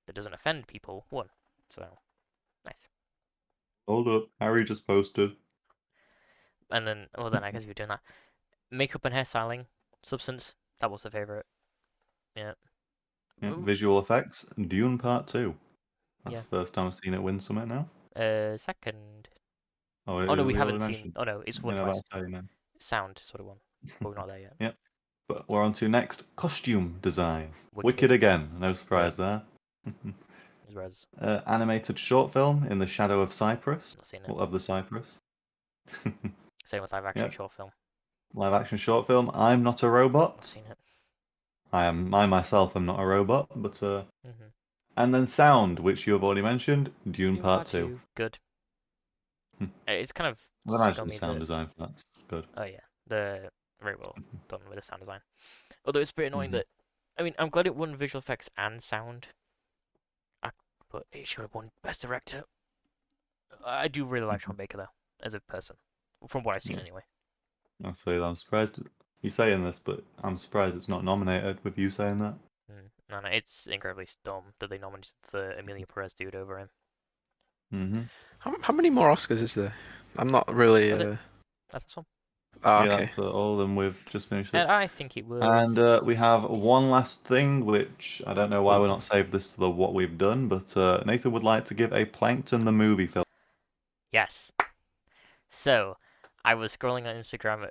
B: that doesn't offend people, won. So nice.
A: Hold up, Harry just posted.
B: And then, well, then I guess you're doing that. Makeup and hairstyling, Substance, that was the favorite. Yeah.
A: Visual effects, Dune Part 2. That's
B: Yeah.
A: the first time I've seen it win something now.
B: Second.
A: Oh
B: no, we haven't
A: already
B: seen.
A: mentioned.
B: Oh no, it's won twice.
A: No.
B: Sound sort of one, but we're not there yet.
A: Yep. But we're on to next costume design.
B: Wicked.
A: Wicked again. No surprise there. Animated short film In the Shadow of Cyprus.
B: Not seen it.
A: Of the Cypress.
B: Same with live action short film.
A: Live action short film I'm Not a Robot.
B: Not seen it.
A: I myself am not a robot, but and then sound, which you have already mentioned, Dune Part 2.
B: Good. It's kind of.
A: I imagine the sound design for that's good.
B: Oh yeah, very well done with the sound design. Although it's a bit annoying that, I mean, I'm glad it won visual effects and sound, but it should have won best director. I do really like Sean Baker though, as a person, from what I've seen anyway.
A: I'll say that I'm surprised you're saying this, but I'm surprised it's not nominated with you saying that.
B: No, it's incredibly dumb that they nominated the Amelia Perez dude over him.
C: How many more Oscars is there? I'm not really.
B: That's this one.
A: Oh, okay. That's all of them. We've just finished it.
B: And I think it was.
A: And we have one last thing, which I don't know why we're not saved this to the what we've done, but Nathan would like to give a Plankton the movie film.
B: Yes. So, I was scrolling on Instagram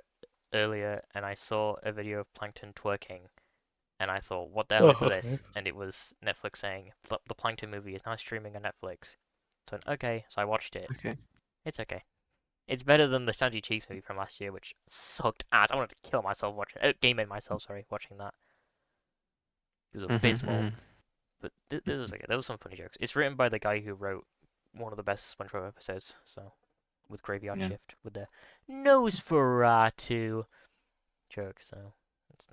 B: earlier, and I saw a video of Plankton twerking, and I thought, what the hell is this? And it was Netflix saying, the Plankton movie is now streaming on Netflix. So, okay, so I watched it.
C: Okay.
B: It's okay. It's better than the Sandy Cheeks movie from last year, which sucked ass. I wanted to kill myself watching watching that. It was abysmal. But this was okay. There was some funny jokes. It's written by the guy who wrote one of the best SpongeBob episodes, so with Graveyard Shift with the Nosferatu joke. So it's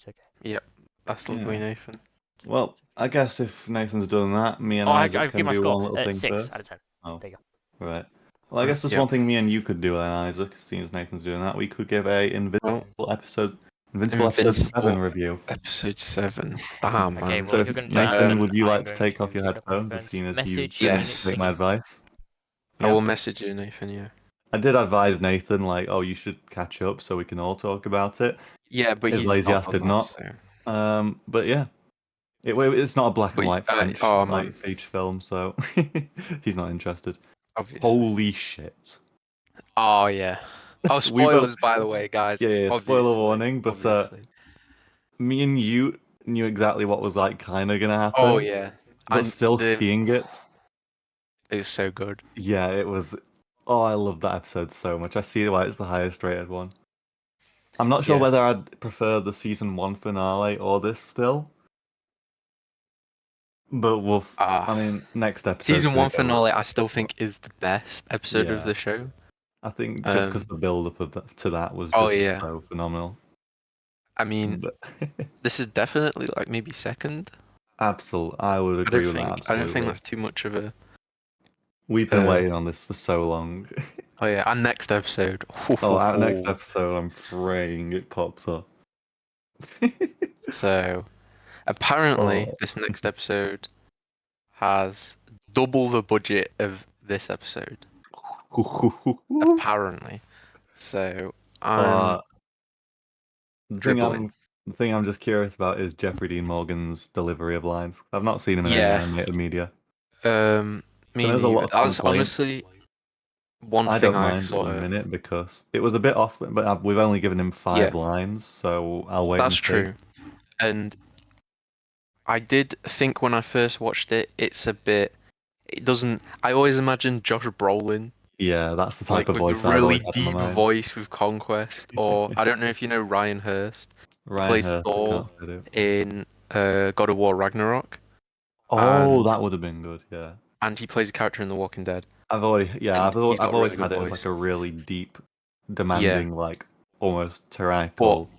B: okay.
C: Yep, that's lovely, Nathan.
A: Well, I guess if Nathan's done that, me and
B: I
A: Isaac can
B: give my
A: do
B: score.
A: one little thing
B: 6
A: first.
B: out of 10.
A: Oh,
B: there you
A: go. Right. Well, I guess there's one thing me and you could do then, Isaac, seeing as Nathan's doing that. We could give a Invincible episode 7 review.
C: Episode 7. Damn,
B: okay,
C: man.
B: well,
A: So,
B: if you're going to join
A: Nathan,
B: in,
A: would you
B: I'm
A: like to
B: going
A: take off your
B: pick up my
A: headphones,
B: headphones.
A: seeing as
B: Message
A: you didn't
C: Yes.
A: take my advice?
C: I will message you, Nathan, yeah.
A: I did advise Nathan, like, oh, you should catch up so we can all talk about it.
C: Yeah, but
A: his
C: he's
A: lazy
C: not
A: ass did
C: on
A: not.
C: that, so.
A: But yeah, it's not a black and white French feature film, so he's not interested.
C: Obviously.
A: Holy shit!
C: Oh yeah. Oh, spoilers, by the way, guys.
A: Yeah, spoiler warning. But me and you knew exactly what was like kind of gonna happen.
C: Oh yeah.
A: But still seeing it.
C: It was so good.
A: Yeah, it was. Oh, I love that episode so much. I see why it's the highest rated one. I'm not sure whether I'd prefer the season 1 finale or this still. But I mean, next episode.
C: Season 1 finale, I still think is the best episode of the show.
A: I think just because the build up to that was just so phenomenal.
C: I mean, this is definitely like maybe second.
A: Absolutely, I would agree with that. Absolutely.
C: I don't think that's too much of a.
A: We've been waiting on this for so long.
C: Oh yeah, our next episode.
A: Our next episode, I'm praying it pops up.
C: So, apparently, this next episode has double the budget of this episode. Apparently. So,
A: the thing I'm just curious about is Jeffrey Dean Morgan's delivery of lines. I've not seen him in any animated media.
C: Me neither. That was honestly one thing I saw.
A: At the minute because it was a bit off, but we've only given him 5 lines, so I'll wait.
C: That's true. And I did think when I first watched it, it's a bit. It doesn't. I always imagine Josh Brolin.
A: Yeah, that's the type of voice.
C: With a really deep voice with Conquest, or I don't know if you know Ryan Hurst. Plays Thor in God of War Ragnarok.
A: Oh, that would have been good. Yeah.
C: And he plays a character in The Walking Dead.
A: I've always had it as like a really deep, demanding, like almost tyrannical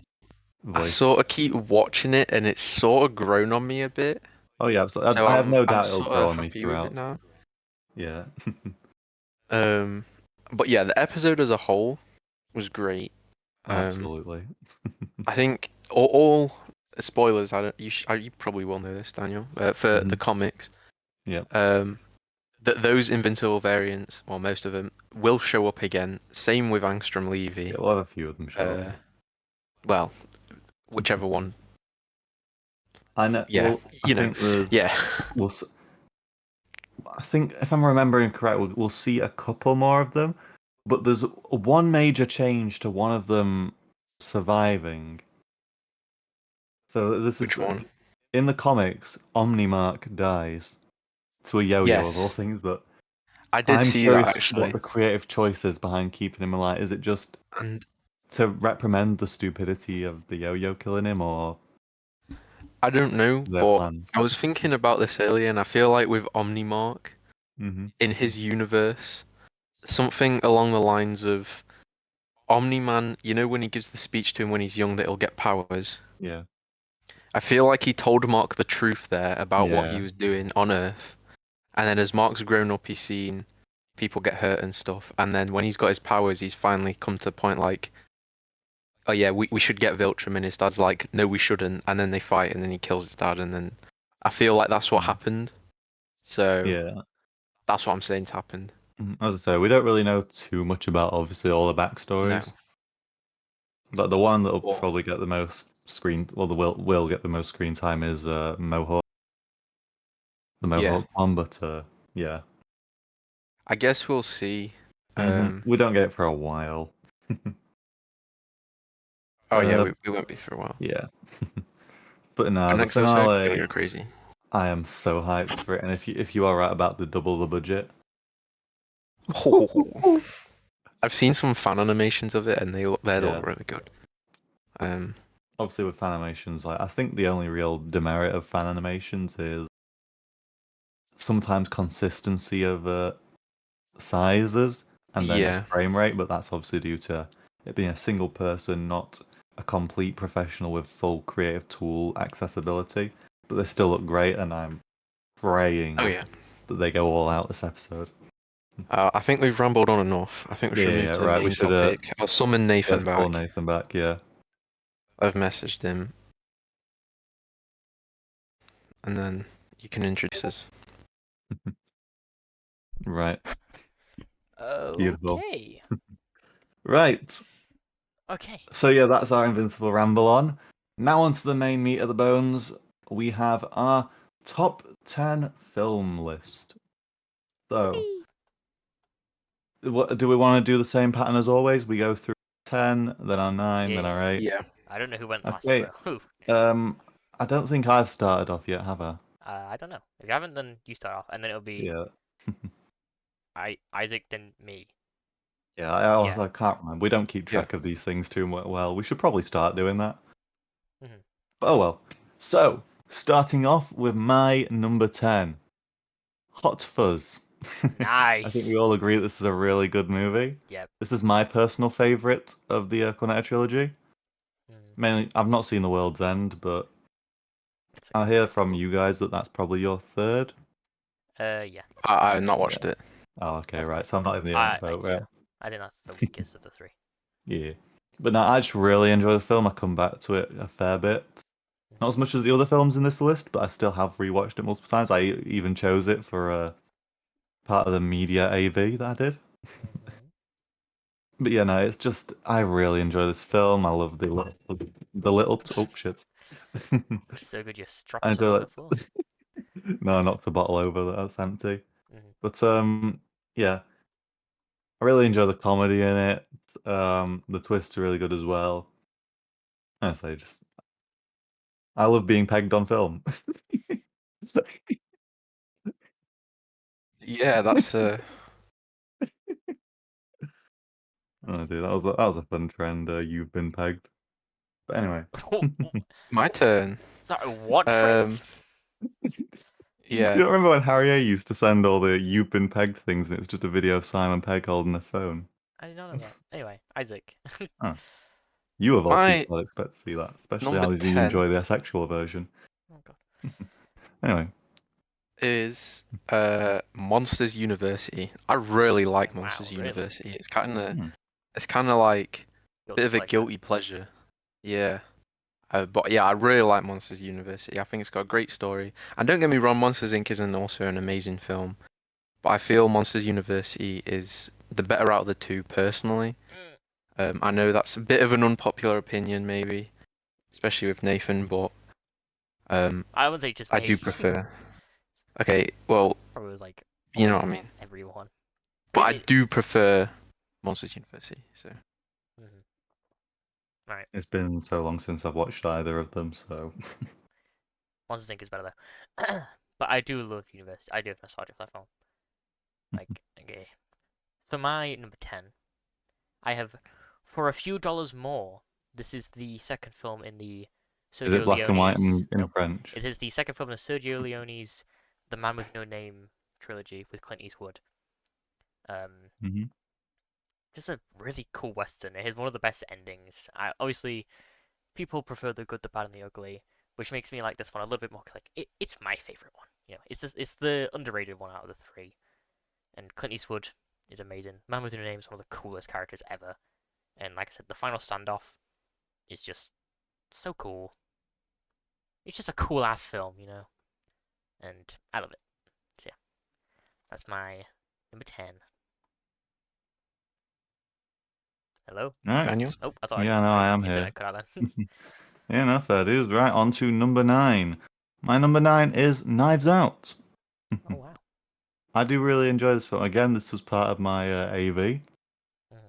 A: voice.
C: I sort of keep watching it, and it's sort of grown on me a bit.
A: Oh yeah, so I have no doubt it'll grow on me throughout.
C: Now.
A: Yeah.
C: But yeah, the episode as a whole was great.
A: Absolutely.
C: I think all spoilers. You probably will know this, Daniel. For the comics.
A: Yeah.
C: Those Invincible variants, or most of them, will show up again. Same with Angstrom Levy.
A: Yeah, we'll have a few of them show up.
C: Well, whichever one.
A: I know.
C: Yeah,
A: I think if I'm remembering correct, we'll see a couple more of them, but there's one major change to one of them surviving. So
C: Which one?
A: In the comics, Omnimark dies to a yo-yo of all things, but
C: I did see that actually.
A: What the creative choice is behind keeping him alive? Is it just to reprimand the stupidity of the yo-yo killing him, or
C: I don't know, but I was thinking about this earlier, and I feel like with Omnimark, in his universe, something along the lines of Omni-Man, you know when he gives the speech to him when he's young that he'll get powers?
A: Yeah.
C: I feel like he told Mark the truth there about what he was doing on Earth, and then as Mark's grown up, he's seen people get hurt and stuff, and then when he's got his powers, he's finally come to the point like, oh yeah, we should get Viltrum, and his dad's like, no, we shouldn't, and then they fight, and then he kills his dad, and then I feel like that's what happened. So that's what I'm saying's happened.
A: As I say, we don't really know too much about obviously all the backstories. No. But the one that'll probably get the most screen, will get the most screen time is Mohawk. The Mohawk one, but yeah.
C: I guess we'll see.
A: We don't get it for a while.
C: We won't be for a while.
A: Yeah. But no, the finale, go crazy. I am so hyped for it, and if you are right about the double the budget.
C: I've seen some fan animations of it, and they look really good.
A: Obviously, with fan animations, like I think the only real demerit of fan animations is sometimes consistency of sizes and then just frame rate, but that's obviously due to it being a single person, not a complete professional with full creative tool accessibility. But they still look great, and I'm praying that they go all out this episode.
C: I think we've rambled on enough. I think we should move to the
A: right.
C: main
A: We should
C: topic. I'll summon Nathan back.
A: Call Nathan back. Yeah.
C: I've messaged him, and then you can introduce us.
A: Right. Beautiful.
B: Okay.
A: Right.
B: Okay.
A: So yeah, that's our Invincible ramble on. Now on to the main meat of the bones. We have our top 10 film list. So, what do we want to do the same pattern as always? We go through 10, then our 9, then our 8.
C: Yeah.
B: I don't know who went last.
A: Okay.
B: Though.
A: I don't think I've started off yet, have I?
B: I don't know. If you haven't, then you start off, and then it'll be Isaac, then me.
A: Yeah, I can't remember. We don't keep track of these things too well. We should probably start doing that.
B: Mm-hmm.
A: But oh well. So, starting off with my number 10, Hot Fuzz.
B: Nice.
A: I think we all agree this is a really good movie.
B: Yep.
A: This is my personal favourite of the Cornetto trilogy. Mainly, I've not seen The World's End, but I hear from you guys that that's probably your third.
B: Yeah.
C: I've not watched it.
A: Oh, okay, that's right. So I'm not in the boat, right?
B: I think that's the weakest of the three.
A: Yeah. But no, I just really enjoy the film. I come back to it a fair bit. Not as much as the other films in this list, but I still have rewatched it multiple times. I even chose it for part of the media AV that I did. But yeah, no, it's just I really enjoy this film. I love the little oh shit.
B: So good, you dropped it on the floor.
A: No, I knocked a bottle over that's empty. But yeah, I really enjoy the comedy in it. The twists are really good as well. I say I love being pegged on film.
C: Yeah, that's
A: Oh dude, that was a fun trend. You've been pegged. But anyway.
C: my turn.
B: Sorry, what trend?
C: Yeah.
A: You remember when Harry A used to send all the "you've been pegged" things, and it was just a video of Simon Pegg holding the phone?
B: I did not know that. Anyway, Isaac.
A: You of all people, I'd expect to see that, especially how you enjoy the asexual version.
C: Oh
A: god. Anyway,
C: is Monsters University. I really like Monsters University. It's kind of like a bit of a guilty pleasure. Yeah. But yeah, I really like Monsters University. I think it's got a great story. And don't get me wrong, Monsters Inc. is also an amazing film. But I feel Monsters University is the better out of the two, personally. I know that's a bit of an unpopular opinion, maybe, especially with Nathan, but
B: I would say just
C: I do prefer. Okay, well,
B: probably like
C: you know what I mean.
B: Everyone.
C: But I do prefer Monsters University, so.
B: Right.
A: It's been so long since I've watched either of them, so.
B: Monsters Inc. is better though. But I do love University. I do have nostalgia for that film. Like, okay. So my number 10, I have For a Few Dollars More. This is the second film in the Sergio Leone's...
A: Is it black and white in French?
B: It is the second film in Sergio Leone's The Man with No Name trilogy with Clint Eastwood. Just a really cool western. It has one of the best endings. Obviously, people prefer the good, the bad, and the ugly, which makes me like this one a little bit more. Like it's my favorite one. You know, it's the underrated one out of the three. And Clint Eastwood is amazing. Man with No Name is one of the coolest characters ever. And like I said, the final standoff is just so cool. It's just a cool ass film, you know, and I love it. So yeah, that's my number 10. Hello?
A: Right.
C: Daniel?
B: Oh, I thought
A: I am here.
B: Cut out then.
A: Yeah, no, fair dues. Right, on to number 9. My number 9 is Knives Out.
B: Oh, wow.
A: I do really enjoy this film. Again, this was part of my AV.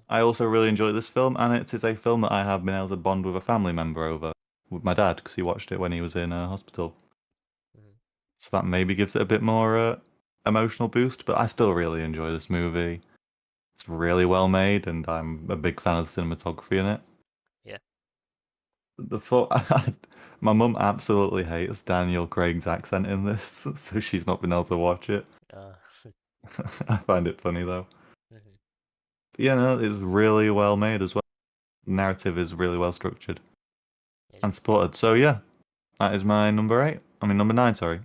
A: I also really enjoy this film, and it is a film that I have been able to bond with a family member over, with my dad, because he watched it when he was in hospital. So that maybe gives it a bit more emotional boost, but I still really enjoy this movie. It's really well made, and I'm a big fan of the cinematography in it.
B: Yeah.
A: My mum absolutely hates Daniel Craig's accent in this, so she's not been able to watch it. I find it funny though. Yeah, no, it's really well made as well. The narrative is really well structured and supported. So yeah, that is my number 8. I mean number 9, sorry.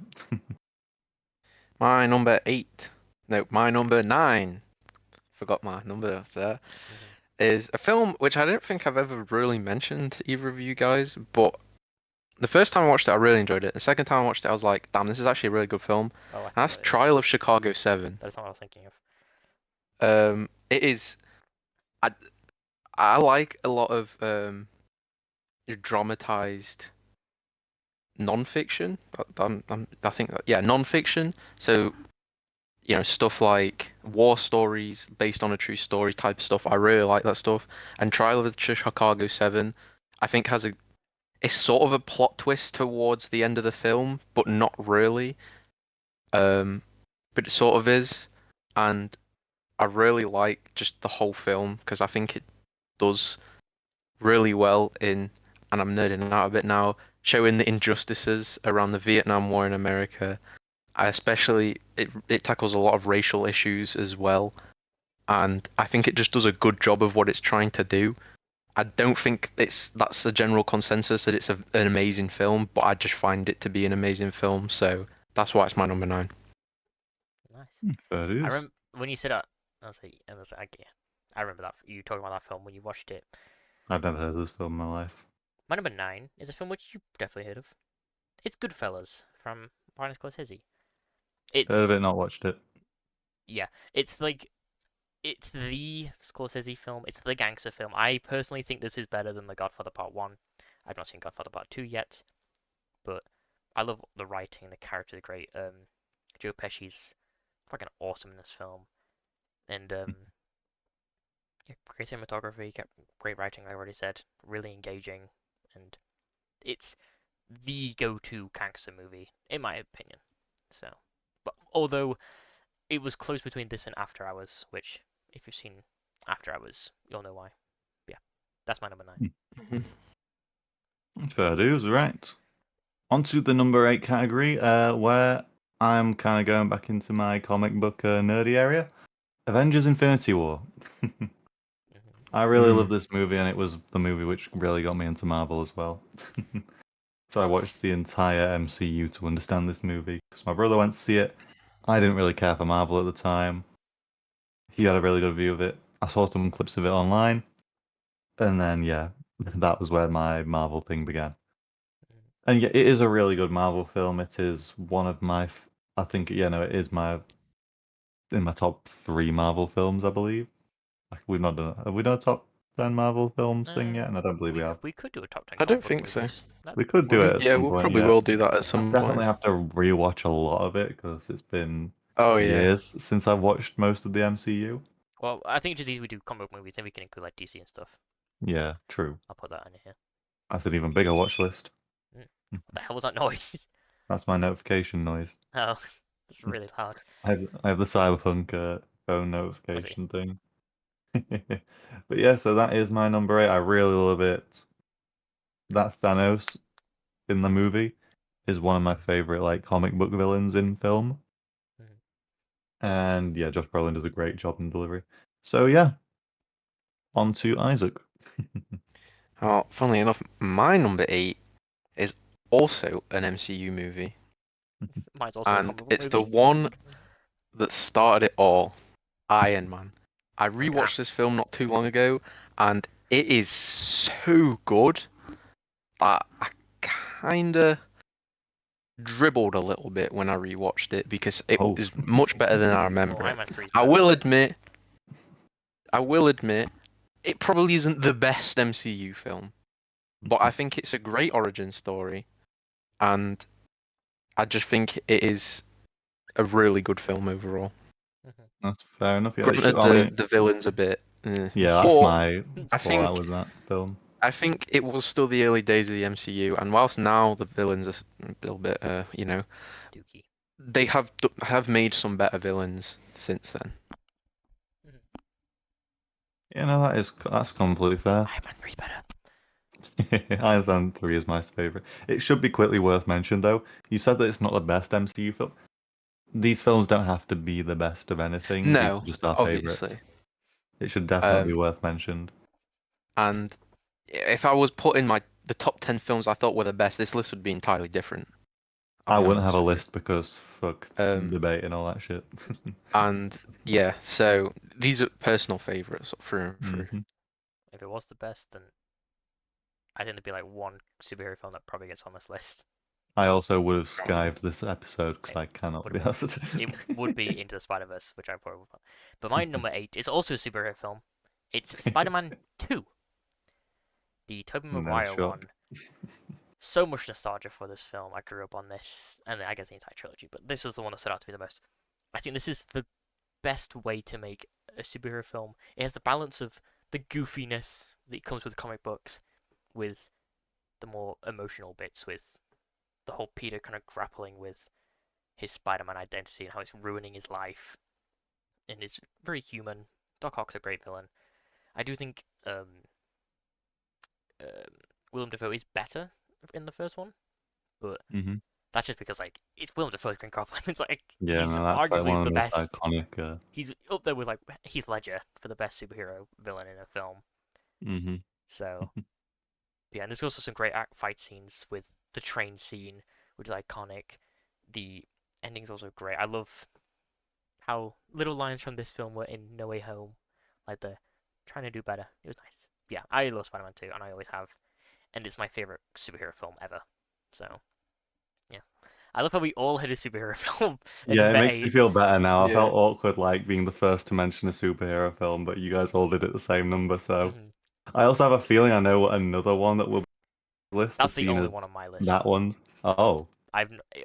C: My number 8. No, my number 9. Forgot my number there. Is a film which I don't think I've ever really mentioned to either of you guys, but the first time I watched it, I really enjoyed it. The second time I watched it, I was like, damn, this is actually a really good film.
B: Oh,
C: And that's Trial of Chicago 7.
B: That is not what I was thinking of.
C: It is. I like a lot of dramatized non-fiction. I think that, yeah, non-fiction. So stuff like war stories based on a true story type of stuff. I really like that stuff. And Trial of the Chicago 7, I think it's sort of a plot twist towards the end of the film, but not really. But it sort of is, and I really like just the whole film because I think it does really well in, and I'm nerding out a bit now, showing the injustices around the Vietnam War in America. It tackles a lot of racial issues as well, and I think it just does a good job of what it's trying to do. I don't think that's a general consensus that it's an amazing film, but I just find it to be an amazing film, so that's why it's my number 9.
B: Nice.
A: Fair is.
B: I remember when you said that. Yeah. I remember that you talking about that film when you watched it.
A: I've never heard of this film in my life.
B: My number 9 is a film which you definitely heard of. It's Goodfellas from Martin Scorsese.
A: Heard of it, not watched it.
B: Yeah, it's the Scorsese film. It's the gangster film. I personally think this is better than The Godfather Part 1. I've not seen Godfather Part 2 yet, but I love the writing. The characters are great. Joe Pesci's fucking awesome in this film, and yeah, great cinematography, great writing. Like I already said, really engaging, and it's the go-to gangster movie in my opinion. So, but although it was close between this and After Hours, which if you've seen After Hours, you'll know why. But yeah, that's my number 9.
A: Fair dues, right. On to the number 8 category, where I'm kind of going back into my comic book nerdy area. Avengers Infinity War. I really love this movie, and it was the movie which really got me into Marvel as well. So I watched the entire MCU to understand this movie. Because my brother went to see it. I didn't really care for Marvel at the time. He had a really good view of it. I saw some clips of it online. And then, yeah, that was where my Marvel thing began. And yeah, it is a really good Marvel film. It is one of my, I think, yeah, no, it is in my top 3 Marvel films, I believe. We've not done, have we done a top 10 Marvel films thing yet? And I don't believe we have.
B: We could do a top 10.
C: I don't think so.
A: We could do it at some
C: we'll
A: point.
C: Probably will do that at some point.
A: Definitely have to rewatch a lot of it because it's been
C: years
A: since I've watched most of the MCU.
B: Well, I think it's just easy we do comic book movies, then we can include like DC and stuff.
A: Yeah, true.
B: I'll put that in here.
A: That's an even bigger watch list.
B: What the hell was that noise?
A: That's my notification noise.
B: Oh, it's really loud.
A: I have the Cyberpunk phone notification thing. But yeah, so that is my number 8. I really love it. That Thanos in the movie is one of my favorite like comic book villains in film. And yeah, Josh Brolin does a great job in delivery. So yeah, on to Isaac.
C: Oh, funnily enough, my number 8 is also an MCU movie.
B: Mine's also
C: and it's the one that started it all, Iron Man. I rewatched this film not too long ago, and it is so good that I kinda dribbled a little bit when I rewatched it because it is much better than I remember it. I will admit, it probably isn't the best MCU film, but I think it's a great origin story, and I just think it is a really good film overall.
A: That's fair enough. Yeah,
C: Granted, the villain's a bit.
A: Yeah, that's my fallout with that film.
C: I think it was still the early days of the MCU, and whilst now the villains are a little bit,
B: dookie.
C: They have made some better villains since then.
A: Yeah, no, that's completely fair.
B: Iron Man 3's better.
A: Iron Man 3 is my favorite. It should be quickly worth mentioning though. You said that it's not the best MCU film. These films don't have to be the best of anything.
C: No,
A: these are just our
C: obviously.
A: favorites. It should definitely be worth mentioned.
C: And if I was putting the top 10 films I thought were the best, this list would be entirely different.
A: I wouldn't have a list because fuck debate and all that shit.
C: And yeah, so these are personal favorites through and through.
B: If it was the best, then I think there'd be like one superhero film that probably gets on this list.
A: I also would have skived this episode because I cannot be asked.
B: It would be Into the Spider-Verse, which I probably would. But my number 8 is also a superhero film. It's Spider-Man 2. The Tobey Maguire one. So much nostalgia for this film. I grew up on this, and I guess the entire trilogy, but this was the one that stood out to me the most. I think this is the best way to make a superhero film. It has the balance of the goofiness that comes with comic books, with the more emotional bits, with the whole Peter kind of grappling with his Spider-Man identity and how it's ruining his life. And it's very human. Doc Ock's a great villain. I do think Willem Dafoe is better in the first one, but that's just because like it's Willem Dafoe's Green Goblin. It's like he's arguably
A: like one of
B: the
A: most
B: best.
A: Iconic.
B: He's up there with like Heath Ledger for the best superhero villain in a film. So yeah, and there's also some great fight scenes with the train scene, which is iconic. The ending's also great. I love how little lines from this film were in No Way Home, like the trying to do better. It was nice. Yeah, I love Spider-Man 2, and I always have, and it's my favorite superhero film ever. So yeah, I love how we all hit a superhero film.
A: Yeah, it makes me feel better now.
C: Yeah.
A: I felt awkward like being the first to mention a superhero film, but you guys all did it the same number. So I also have a feeling I know what another one that will be on the list.
B: That's the only one on my list.
A: That one's. Oh.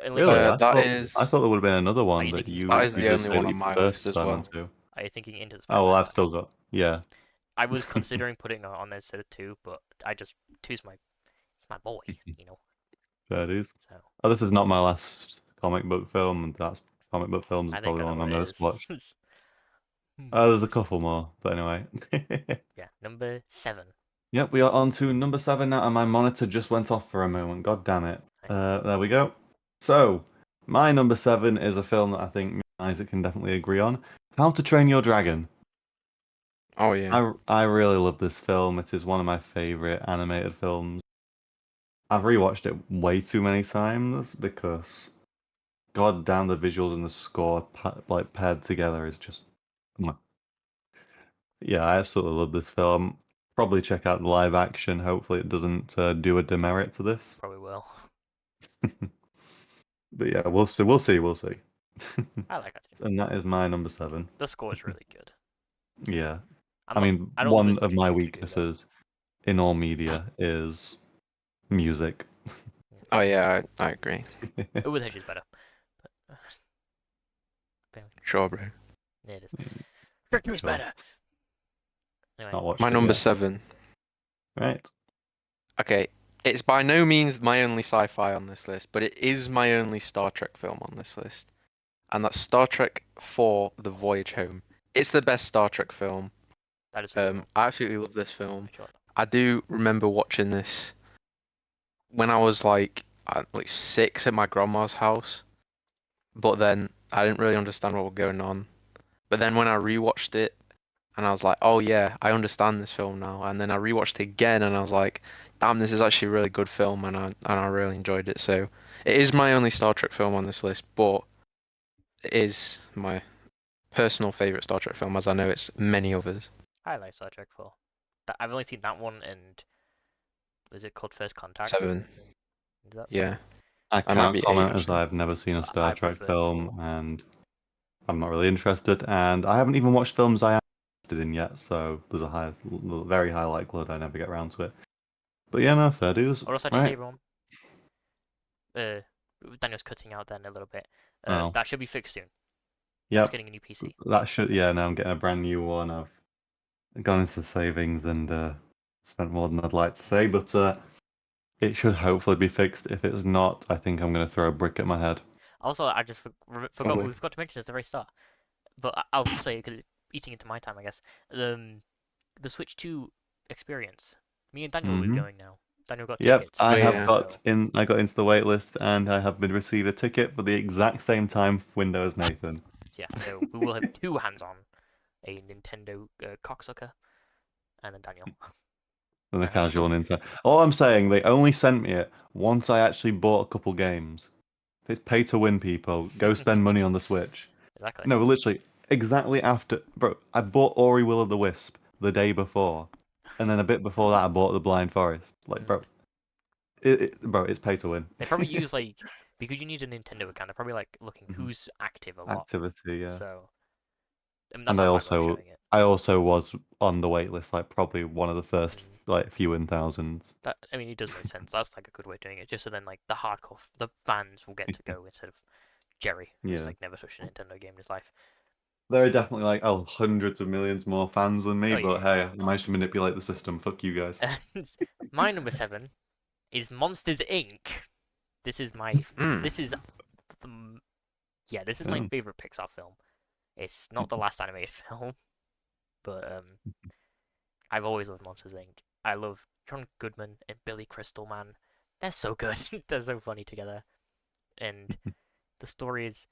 B: Really?
A: I thought there would have been another one that you.
C: That is the only one on my list as well.
B: Are you thinking Into the Spider-Man?
A: Oh well, I've still got. Yeah.
B: I was considering putting it on there instead of 2, but two's it's my boy, you know.
A: Fair dues. So. Oh, this is not my last comic book film, and that's comic book films is probably one of my most watched. There's a couple more, but anyway.
B: Yeah, number 7.
A: Yep, we are on to number 7 now, and my monitor just went off for a moment. God damn it. Nice. There we go. So, my number 7 is a film that I think me and Isaac can definitely agree on. How to Train Your Dragon.
C: Oh, yeah.
A: I really love this film. It is one of my favorite animated films. I've rewatched it way too many times because, god damn, the visuals and the score like paired together is just. Yeah, I absolutely love this film. Probably check out the live action. Hopefully, it doesn't do a demerit to this.
B: Probably will.
A: But yeah, we'll see. We'll see.
B: I like it.
A: And that is my number 7.
B: The score is really good.
A: Yeah. I mean, one of my weaknesses in all media is music.
C: Oh yeah, I agree.
B: With Hedge is better. But...
C: Sure, bro.
B: Yeah, it is. Victor's better. Anyway.
C: My number 7.
A: Right.
C: Okay, it's by no means my only sci-fi on this list, but it is my only Star Trek film on this list. And that's Star Trek 4: The Voyage Home. It's the best Star Trek film.
B: That is
C: I absolutely love this film. I do remember watching this when I was like 6 at my grandma's house. But then I didn't really understand what was going on. But then when I rewatched it, and I was like, oh yeah, I understand this film now. And then I rewatched it again, and I was like, damn, this is actually a really good film, and I really enjoyed it. So it is my only Star Trek film on this list, but it is my personal favorite Star Trek film, as I know it's many others.
B: I like Star Trek 4. I've only seen that one, and was it called First Contact?
C: 7. Yeah.
A: I can't comment as I've never seen a Star Trek film, and I'm not really interested. And I haven't even watched films I am interested in yet, so there's a very high likelihood I never get around to it. But yeah, no, fair dues.
B: Or else I just say everyone. Daniel's cutting out then a little bit. That should be fixed soon.
A: Yeah.
B: He's getting a new PC.
A: That should, yeah. Now I'm getting a brand new one. I've gone into the savings and spent more than I'd like to say, but it should hopefully be fixed. If it's not, I think I'm going to throw a brick at my head.
B: Also, I just forgot we forgot to mention this at the very start, but I'll say it because it's eating into my time, I guess. The Switch 2 experience. Me and Daniel will be going now. Daniel got tickets.
A: I got into the wait list, and I have been received a ticket for the exact same time window as Nathan.
B: Yeah, so we will have 2 hands-on a Nintendo cocksucker, and then Daniel.
A: And the casual Nintendo. All I'm saying, they only sent me it once I actually bought a couple games. It's pay to win, people. Go spend money on the Switch.
B: Exactly.
A: No, literally, exactly after. Bro, I bought Ori Will of the Wisp the day before. And then a bit before that, I bought The Blind Forest. Like, bro, bro, it's pay to win.
B: They probably use, like, because you need a Nintendo account, they're probably, like, looking who's active a lot.
A: Activity, yeah.
B: So, I mean,
A: And
B: that's not a bad way of showing it.
A: I also was on the wait list, like, probably one of the first, like, few in thousands.
B: That, I mean, it does make sense. That's, like, a good way of doing it. Just so then, like, the hardcore, the fans will get to go instead of Jerry, who's, like, never touched a Nintendo game in his life.
A: There are definitely, like, hundreds of millions more fans than me,
B: Oh,
A: but
B: yeah.
A: hey, I managed to manipulate the system. Fuck you guys.
B: My number 7 is Monsters, Inc. This is my... This is... Yeah, this is my favorite Pixar film. It's not the last animated film, but I've always loved Monsters, Inc. I love John Goodman and Billy Crystal, man. They're so good. They're so funny together. And the story is...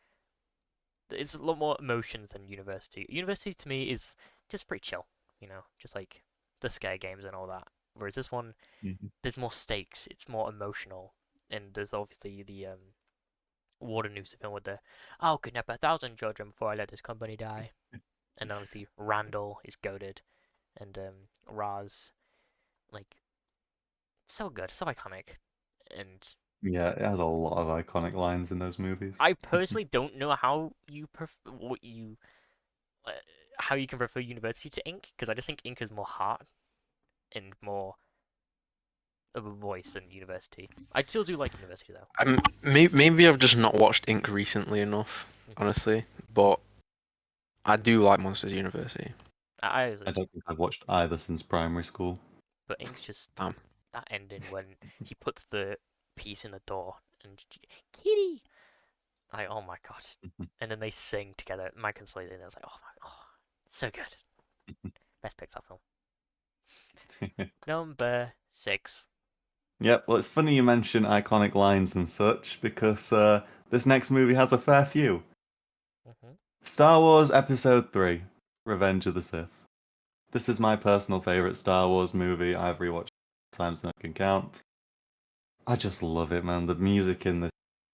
B: It's a lot more emotions than University. University, to me, is just pretty chill. You know, just like the scare games and all that. Whereas this one, there's more stakes. It's more emotional. And there's obviously the Warden who's film with the I'll kidnap 1,000 children before I let this company die. And then obviously Randall is goaded. And Raz, like, so good, so iconic. And
A: yeah, it has a lot of iconic lines in those movies.
B: I personally don't know how you how you can prefer University to Ink, because I just think Ink is more heart and more of a voice than University. I still do like University though.
C: Maybe I've just not watched Ink recently enough, honestly, but I do like Monsters University.
A: I don't think I've watched either since primary school.
B: But Ink's just that ending when he puts the piece in the door and Kitty, like, oh my god, and then they sing together. Mike and Slade, and I was like, oh my, so good. Best Pixar film. Number 6.
A: Yep, well, it's funny you mention iconic lines and such because this next movie has a fair few. Star Wars Episode 3, Revenge of the Sith. This is my personal favorite Star Wars movie. I've rewatched times than I can count. I just love it, man. The music in the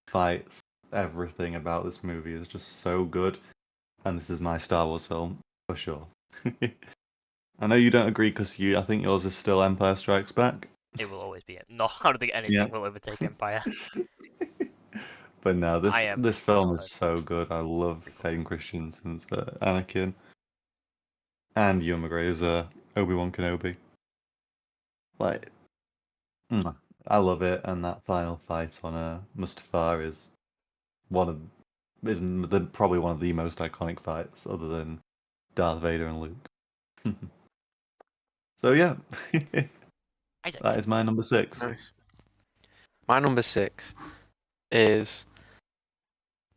A: fights, everything about this movie is just so good. And this is my Star Wars film, for sure. I know you don't agree because I think yours is still Empire Strikes Back.
B: It will always be it. No, I don't think anything will overtake Empire.
A: But no, this film is so good. I love Hayden Christensen's Anakin. And Ewan McGregor's Obi-Wan Kenobi. Like, I love it, and that final fight on Mustafar is probably one of the most iconic fights, other than Darth Vader and Luke. So yeah, that is my number 6.
C: Nice. My number 6 is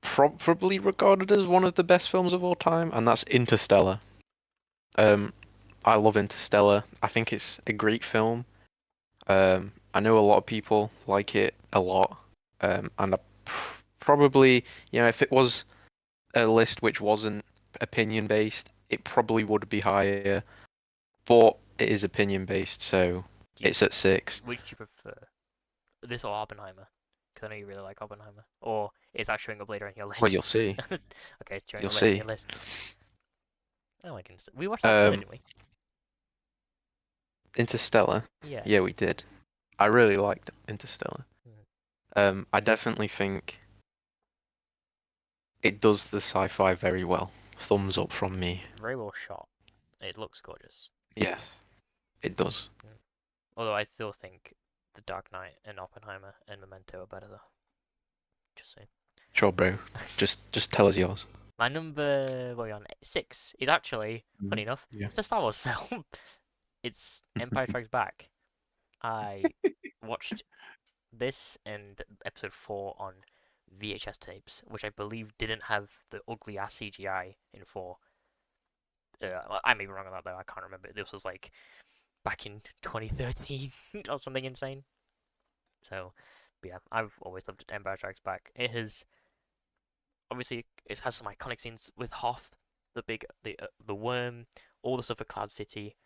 C: probably regarded as one of the best films of all time, and that's Interstellar. I love Interstellar. I think it's a great film. I know a lot of people like it a lot, and I probably, if it was a list which wasn't opinion based, it probably would be higher. But it is opinion based, so it's at 6.
B: Which do you prefer, this or Oppenheimer? Because I know you really like Oppenheimer. Or is that showing up later in your list?
C: Well, you'll see.
B: Okay, showing
C: You'll
B: up later in
C: see.
B: your list. I like Interstellar. We watched that together, didn't we?
C: Interstellar?
B: Yeah.
C: Yeah, we did. I really liked Interstellar. I definitely think it does the sci-fi very well. Thumbs up from me.
B: Very well shot. It looks gorgeous.
C: Yes, it does.
B: Although I still think The Dark Knight and Oppenheimer and Memento are better though. Just saying.
C: Sure, bro. Just tell us yours.
B: My number, what are we on? 6 is actually, funny enough, it's a Star Wars film. It's Empire Strikes Back. I watched this and episode 4 on VHS tapes, which I believe didn't have the ugly ass CGI in 4. I may be wrong on that though, I can't remember. This was like back in 2013 or something insane. So, but yeah, I've always loved Empire Strikes Back. It has, obviously, it has some iconic scenes with Hoth the worm, all the stuff at Cloud City.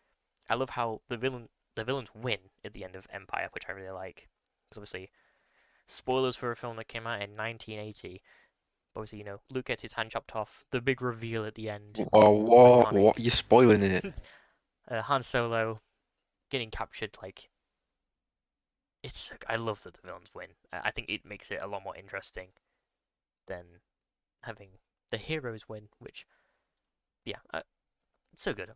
B: I love how the villains win at the end of Empire, which I really like. Because obviously, spoilers for a film that came out in 1980. Obviously, Luke gets his hand chopped off. The big reveal at the end.
C: Oh, what?
B: Iconic.
C: What? You're spoiling it.
B: Han Solo getting captured, like, I love that the villains win. I think it makes it a lot more interesting than having the heroes win, which, yeah, so good.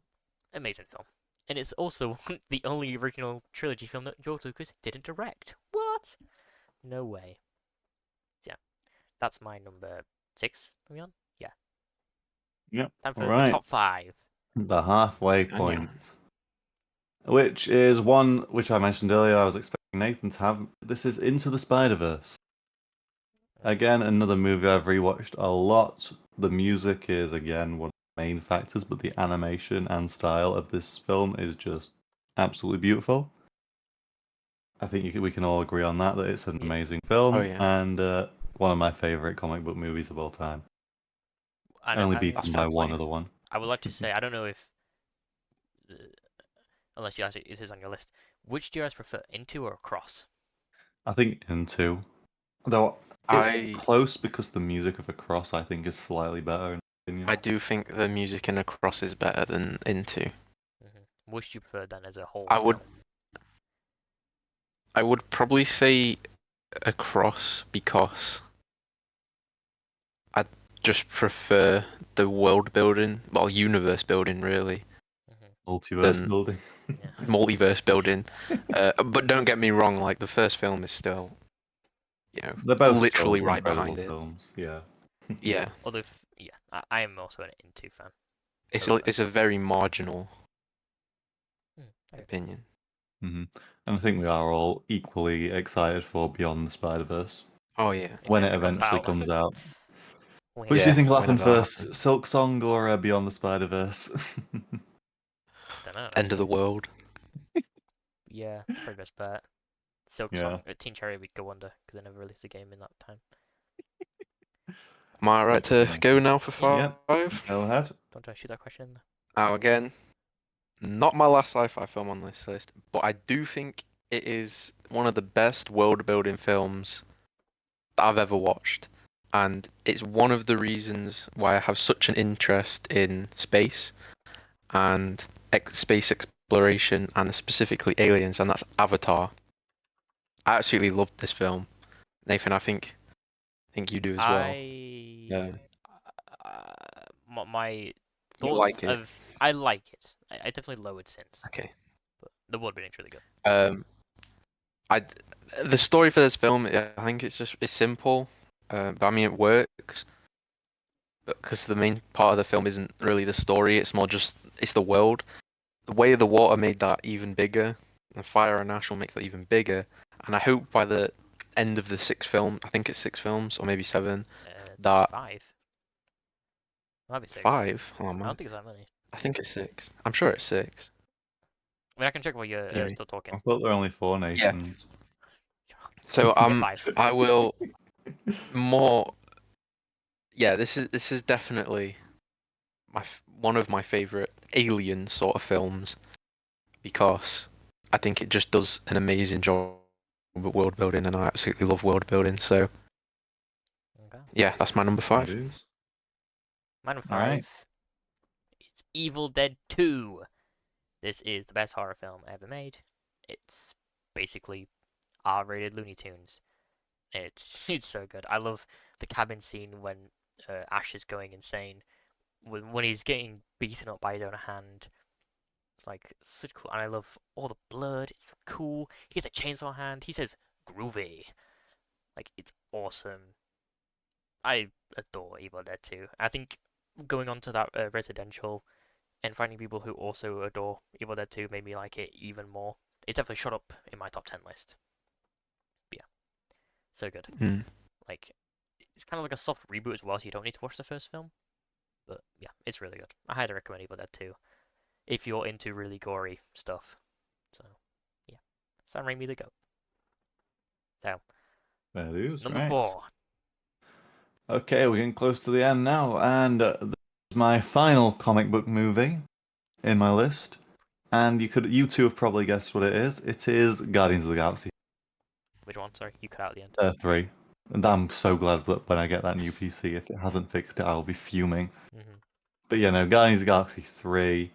B: Amazing film. And it's also the only original trilogy film that George Lucas didn't direct. What? No way. Yeah, that's my number 6. Are we on? Yeah.
A: Yep.
B: Time for
A: All
B: the
A: right.
B: top 5.
A: The halfway point, which is one which I mentioned earlier. I was expecting Nathan to have. This is Into the Spider-Verse. Again, another movie I've rewatched a lot. The music is again one of the main factors, but the animation and style of this film is just absolutely beautiful. I think we can all agree on that it's an amazing film and one of my favorite comic book movies of all time. Only beaten by one other one.
B: I would like to say, I don't know if, unless you guys it is on your list, which do you guys prefer, Into or Across?
A: I think Into, though it's close because the music of Across I think is slightly better. In my opinion.
C: I do think the music in Across is better than Into.
B: Which do you prefer then as a whole?
C: I would probably say Across because I just prefer the world building, well, universe building really.
A: Multiverse building.
C: Multiverse building. But don't get me wrong, like the first film is still,
A: they're both
C: literally
A: still
C: right behind
A: films. Yeah.
B: Yeah. Although, I am also an Into fan.
C: It's a very marginal opinion.
A: And I think we are all equally excited for Beyond the Spider-Verse.
C: Oh yeah.
A: When it eventually comes out.
B: Which
A: do you think will happen first, Silk Song or Beyond the Spider-Verse?
B: Don't know.
C: End of the world.
B: Yeah, it's probably best bet. Silk Song, Teen Cherry would go under because they never released a game in that time.
C: Am I right to go now for 5?
A: Yeah. Go ahead.
B: Don't I shoot that question?
C: Now again, not my last sci-fi film on this list, but I do think it is one of the best world-building films that I've ever watched. And it's one of the reasons why I have such an interest in space and space exploration and specifically aliens, and that's Avatar. I absolutely loved this film. Nathan, I think you do as well.
B: My thoughts
C: like it?
B: I like it. I definitely lowered since.
C: Okay.
B: But the world building's really good.
C: The story for this film, I think it's simple, but I mean it works. Because the main part of the film isn't really the story; it's more just it's the world. The way of the water made that even bigger. The fire and ash will make that even bigger. And I hope by the end of the 6th film, I think it's 6 films or maybe 7, that
B: 5. Might be 6.
C: 5. Oh,
B: I don't think it's that many.
C: I think it's 6. I'm sure it's 6.
B: I mean, I can check while you're still talking.
A: I thought there were only 4 nations.
C: Yeah. So I will more. Yeah, this is definitely one of my favorite alien sort of films because I think it just does an amazing job at world building, and I absolutely love world building. So yeah, that's my number 5.
B: My number 5. It's Evil Dead 2. This is the best horror film ever made. It's basically R-rated Looney Tunes. It's so good. I love the cabin scene when Ash is going insane. When he's getting beaten up by his own hand. It's like such cool. And I love all the blood. It's so cool. He has a chainsaw hand. He says groovy. Like, it's awesome. I adore Evil Dead 2. I think going on to that residential and finding people who also adore Evil Dead 2 made me like it even more. It's definitely shot up in my top 10 list. But yeah, so good. Like, it's kind of like a soft reboot as well, so you don't need to watch the first film. But yeah, it's really good. I highly recommend Evil Dead 2 if you're into really gory stuff. So yeah, Sam Raimi the GOAT. So
A: that is
B: number 4.
A: Okay, we're getting close to the end now, and the My final comic book movie in my list, and you two have probably guessed what it is. It is Guardians of the Galaxy
B: Which one? Sorry, you cut out at the end.
A: 3. And I'm so glad that when I get that new PC, if it hasn't fixed it, I'll be fuming. But yeah, no, Guardians of the Galaxy 3,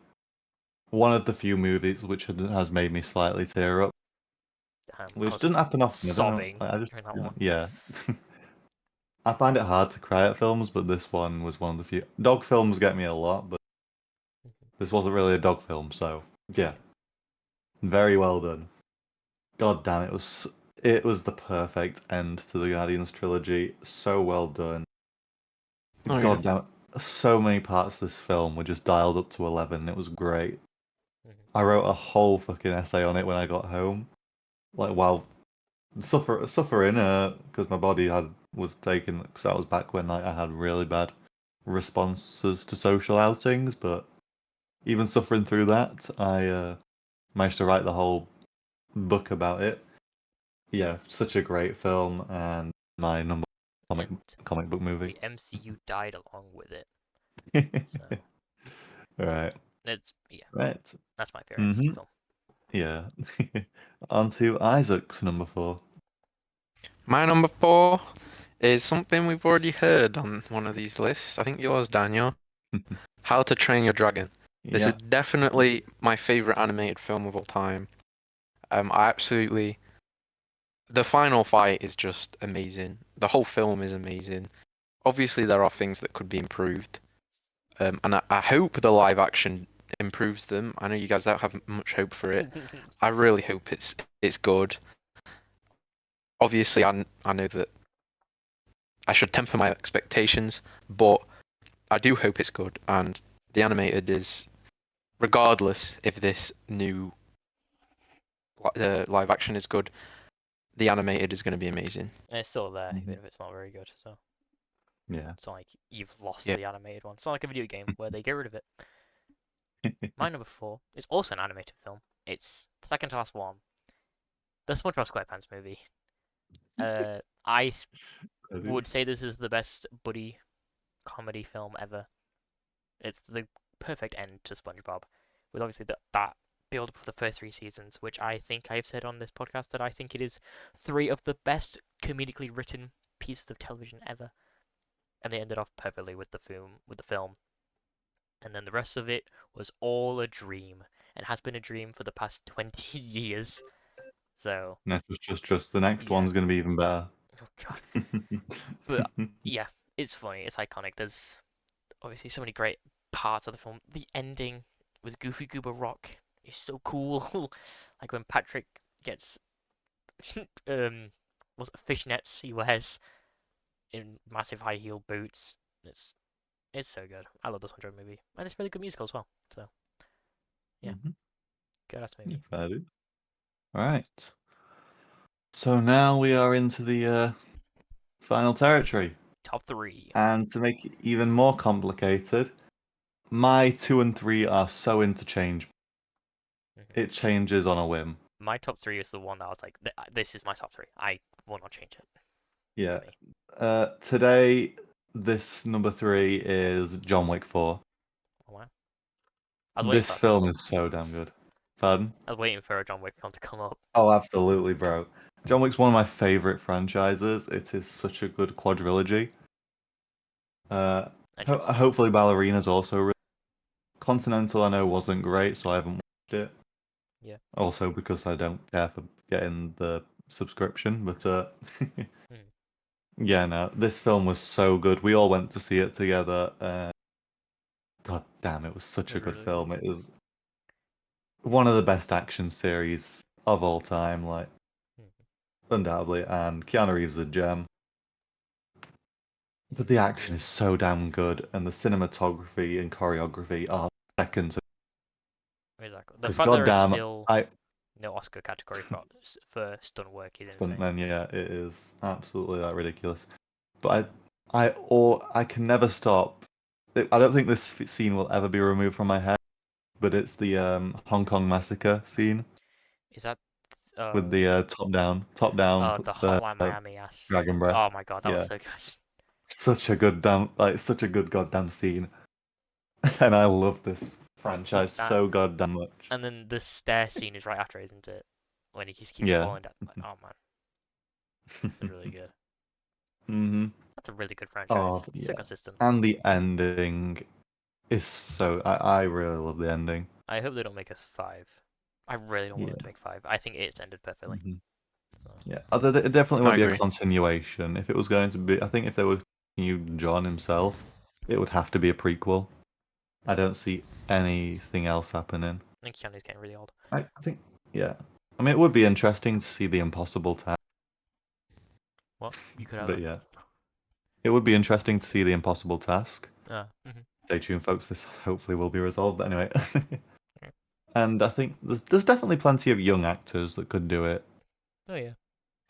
A: one of the few movies which has made me slightly tear up, which doesn't happen often.
B: Sobbing
A: I don't
B: during
A: know.
B: that one.
A: Yeah. I find it hard to cry at films, but this one was one of the few. Dog films get me a lot, but this wasn't really a dog film, so yeah. Very well done. God damn, it was the perfect end to the Guardians trilogy. So well done.
C: Oh,
A: God damn it. So many parts of this film were just dialed up to 11. It was great. I wrote a whole fucking essay on it when I got home. Like, while suffering, because my body was taken, because that was back when I had really bad responses to social outings, but even suffering through that, I managed to write the whole book about it. Yeah, such a great film, and my number one comic book movie.
B: The MCU died along with it. So.
A: Right.
B: It's yeah.
A: Right.
B: That's my favorite MCU film.
A: Yeah. On to Isaac's number 4.
C: My number 4 is something we've already heard on one of these lists. I think yours, Daniel. How to Train Your Dragon. This is definitely my favorite animated film of all time. The final fight is just amazing. The whole film is amazing. Obviously, there are things that could be improved, and I hope the live action improves them. I know you guys don't have much hope for it. I really hope it's good. Obviously, I know that I should temper my expectations, but I do hope it's good. And the animated is, regardless if this new live action is good, the animated is going to be amazing.
B: And it's still there, even if it's not very good. So
A: yeah,
B: it's not like you've lost the animated one. It's not like a video game where they get rid of it. My number 4 is also an animated film. It's the second to last one. The SpongeBob SquarePants movie. I would say this is the best buddy comedy film ever. It's the perfect end to SpongeBob, with obviously that build up of the first 3 seasons, which I think I've said on this podcast that I think it is 3 of the best comedically written pieces of television ever, and they ended off perfectly with the film. And then the rest of it was all a dream, and has been a dream for the past 20 years. So
A: no, just the next one's going to be even better.
B: Oh god. But yeah, it's funny. It's iconic. There's obviously so many great parts of the film. The ending with Goofy Goober Rock is so cool. Like when Patrick gets was it fishnets he wears in massive high heel boots. It's so good. I love the SpongeBob movie, and it's a really good musical as well. So yeah, good ass movie.
A: Fair dude. All right. So now we are into the final territory.
B: Top 3.
A: And to make it even more complicated, my 2 and 3 are so interchangeable. It changes on a whim.
B: My top 3 is the one that I was like, this is my top 3. I will not change it.
A: Yeah. Today, this number 3 is John Wick 4.
B: Oh, wow.
A: This film is so damn good. Pardon?
B: I was waiting for a John Wick film to come up.
A: Oh, absolutely, bro. John Wick's one of my favorite franchises. It is such a good quadrilogy. Hopefully Ballerina's also really... Continental, I know, wasn't great, so I haven't watched it.
B: Yeah.
A: Also because I don't care for getting the subscription, but yeah, no, this film was so good. We all went to see it together. God damn, it was such a good film. It was one of the best action series of all time, like undoubtedly, and Keanu Reeves is a gem. But the action is so damn good, and the cinematography and choreography are second to...
B: Exactly. The fact there is still no Oscar category for stunt work is insane.
A: Stuntmen, yeah, it is absolutely ridiculous. But I can never stop. I don't think this scene will ever be removed from my head, but it's the Hong Kong massacre scene.
B: Is that
A: with the top down,
B: the Hotline Miami ass
A: Dragon Breath?
B: Oh my god, that was so good.
A: Such a good goddamn scene. And I love this franchise
B: That-
A: so goddamn much.
B: And then the stair scene is right after, isn't it? When he just keeps
A: Yeah.
B: falling down. Like, oh man, this is really good.
A: Mm-hmm.
B: That's a really good
A: Oh,
B: franchise. So
A: yeah.
B: consistent.
A: And the ending is so... I really love the ending.
B: I hope they don't make us 5. I really don't want them to make 5. I think it's ended perfectly.
A: Mhm.
B: So.
A: Yeah, it definitely
C: I
A: would be a
C: agree.
A: continuation. If it was going to be... I think if they were you John himself, it would have to be a prequel. I don't see anything else happening.
B: I think Keanu's getting really old.
A: I think, yeah. I mean, it would be interesting to see the impossible task.
B: What? You could have
A: But
B: that.
A: yeah. It would be interesting to see the impossible task.
B: Mm-hmm.
A: Stay tuned, folks. This hopefully will be resolved. But anyway. And I think there's definitely plenty of young actors that could do it.
B: Oh yeah.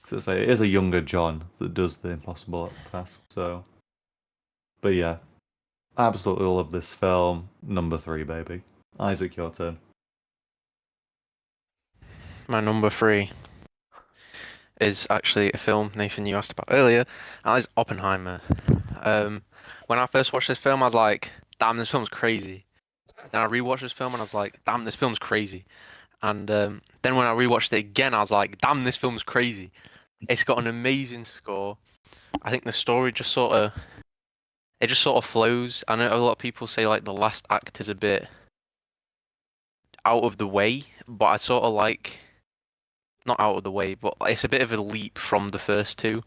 A: Because it is a younger John that does the impossible task. So, but yeah, absolutely love this film. Number 3, baby. Isaac, your turn.
C: My number 3 is actually a film Nathan you asked about earlier, and that is Oppenheimer. When I first watched this film, I was like, "Damn, this film's crazy." Then I rewatched this film and I was like, "Damn, this film's crazy." And then when I rewatched it again, I was like, "Damn, this film's crazy." It's got an amazing score. I think the story just sort of flows. I know a lot of people say like the last act is a bit out of the way, but I sort of like not out of the way, but it's a bit of a leap from the first two,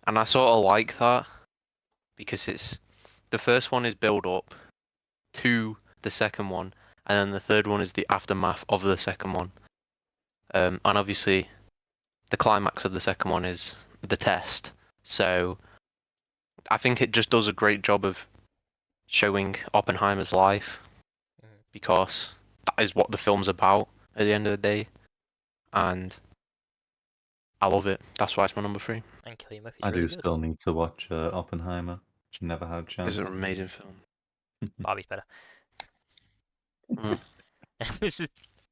C: and I sort of like that because it's the first one is build up to the second one, and then the third one is the aftermath of the second one. And obviously, the climax of the second one is the test. So I think it just does a great job of showing Oppenheimer's life because that is what the film's about at the end of the day, and I love it. That's why it's my number 3.
B: And Cillian Murphy's
A: I
B: really
A: do
B: good.
A: still need to watch Oppenheimer, which never had a chance.
C: It's an amazing film.
B: Barbie's better.
C: Mm.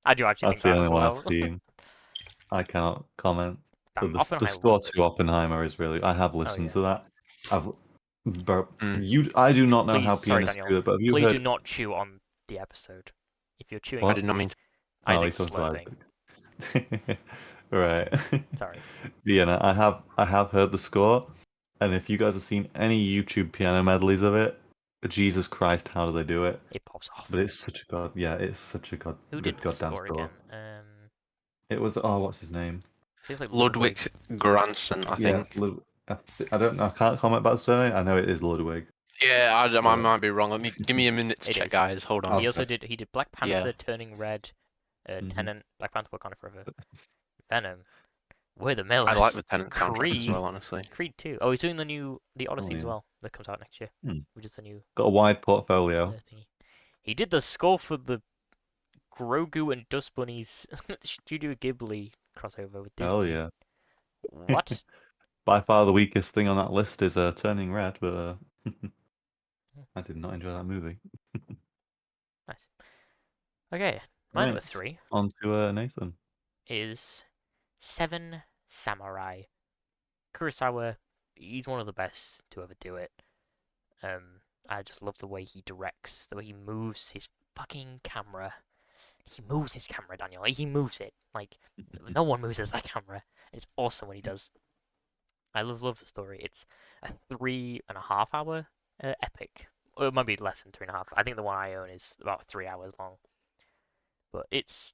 B: I do actually
A: That's
B: think
A: the
B: that
A: only
B: as
A: one
B: well.
A: I've seen. I cannot comment. But the
B: Oppenheimer
A: score
B: was
A: to Oppenheimer is really... I have listened
B: yeah.
A: to that. But
C: Mm.
A: I do not know
B: Please,
A: how
B: sorry,
A: pianists
B: Daniel.
A: do it, but have you
B: Please do
A: heard...
B: not chew on the episode. If you're chewing,
C: I did not mean.
A: Oh, he
B: Isaac's
A: talked to
B: slurping.
A: Isaac. Right.
B: Sorry.
A: Yeah, no, I have heard the score, and if you guys have seen any YouTube piano medleys of it, Jesus Christ, how do they do it?
B: It pops off.
A: But it's such a it's such a
B: Who did
A: good
B: the
A: goddamn
B: score
A: score.
B: again?
A: It was what's his name?
B: Feels like
C: Ludwig Göransson, I
A: Yeah,
C: think.
A: I don't know. I can't comment about the surname. I know it is Ludwig.
C: Yeah, I might be wrong. Give me a minute to
B: It
C: check,
B: is.
C: guys. Hold on.
B: He also did Black Panther,
C: Yeah.
B: Turning Red,
A: Mhm.
B: Tenet, Black Panther, Wakanda Forever, Venom, We're the Millers,
C: I like the Tenet soundtrack as
B: Creed,
C: well, honestly.
B: Creed 2. Oh, he's doing the Odyssey as
A: yeah.
B: well. That comes out next year,
A: Hmm.
B: which is the new
A: Got a wide portfolio.
B: thingy. He did the score for the Grogu and Dust Bunnies Studio Ghibli crossover with Disney.
A: Hell yeah.
B: What?
A: By far the weakest thing on that list is Turning Red, but I did not enjoy that movie.
B: Nice. Okay, my number
A: Right.
B: 3
A: On to Nathan.
B: is Seven Samurai. Kurosawa, he's one of the best to ever do it. I just love the way he directs, the way he moves his fucking camera. He moves his camera, Daniel. He moves it. Like, no one moves his camera. It's awesome when he does. I love the story. It's a 3.5 hour epic. Or it might be less than 3.5. I think the one I own is about 3 hours long. But it's...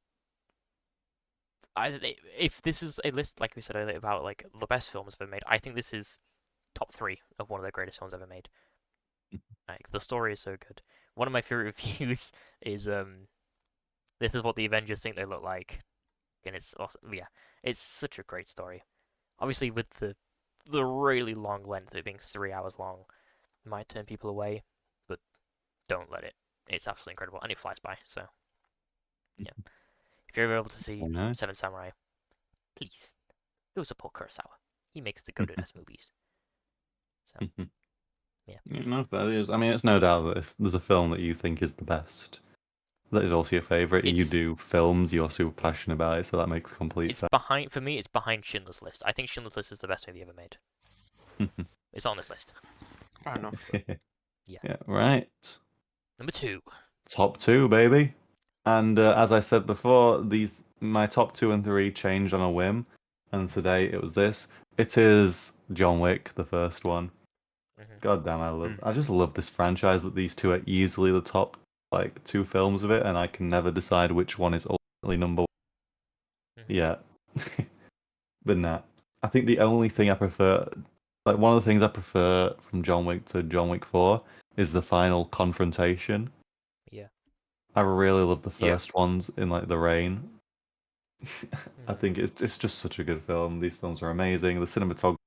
B: if this is a list, like we said earlier, about like the best films ever made, I think this is top 3 of one of the greatest films ever made. Like, the story is so good. One of my favorite reviews is this is what the Avengers think they look like, and it's awesome. Yeah, it's such a great story. Obviously, with the really long length, it being 3 hours long, might turn people away, but don't let it. It's absolutely incredible, and it flies by. So, yeah, if you're ever able to see
A: Nice.
B: Seven Samurai, please go support Kurosawa. He makes the goated-ass movies. So, yeah.
A: No, that is. I mean, it's no doubt that if there's a film that you think is the best, that is also your favorite. You do films, you're super passionate about it, so that makes complete sense.
B: For me, it's behind Schindler's List. I think Schindler's List is the best movie ever made. It's on this list.
C: Fair enough.
B: Yeah.
A: Yeah, right.
B: Number 2.
A: Top two, baby. And as I said before, my top 2 and 3 changed on a whim, and today it was this. It is John Wick, the first one. God damn, I just love this franchise, but these two are easily the top like 2 films of it, and I can never decide which one is ultimately number one. Yeah. But nah. I think the only thing I prefer, like one of the things I prefer from John Wick to John Wick 4 is the final confrontation.
B: Yeah.
A: I really love the first ones in like the rain. I
B: Mm.
A: think it's just such a good film. These films are amazing. The cinematography,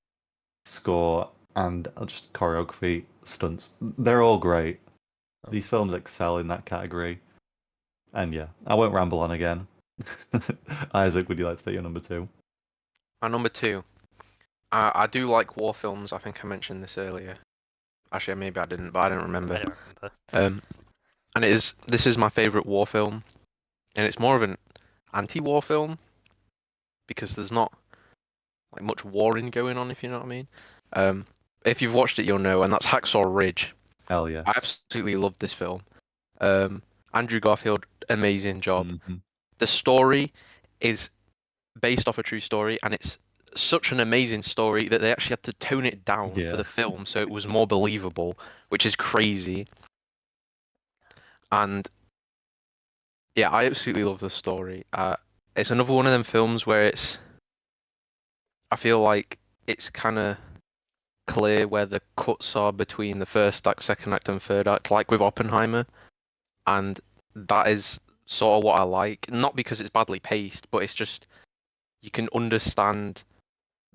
A: score, and just choreography, stunts, they're all great. These films excel in that category. And yeah, I won't ramble on again. Isaac, would you like to take your number 2?
C: My number 2. I do like war films. I think I mentioned this earlier. Actually, maybe I didn't, but I don't remember.
B: I don't remember.
C: And this is my favorite war film, and it's more of an anti-war film because there's not like much warring going on, if you know what I mean. If you've watched it, you'll know, and that's Hacksaw Ridge.
A: Hell yes.
C: I absolutely love this film. Andrew Garfield, amazing job.
A: Mm-hmm.
C: The story is based off a true story, and it's such an amazing story that they actually had to tone it down for the film so it was more believable, which is crazy. And yeah, I absolutely love the story. It's another one of them films where I feel like it's kind of clear where the cuts are between the first act, second act, and third act, like with Oppenheimer, and that is sort of what I like. Not because it's badly paced, but it's just you can understand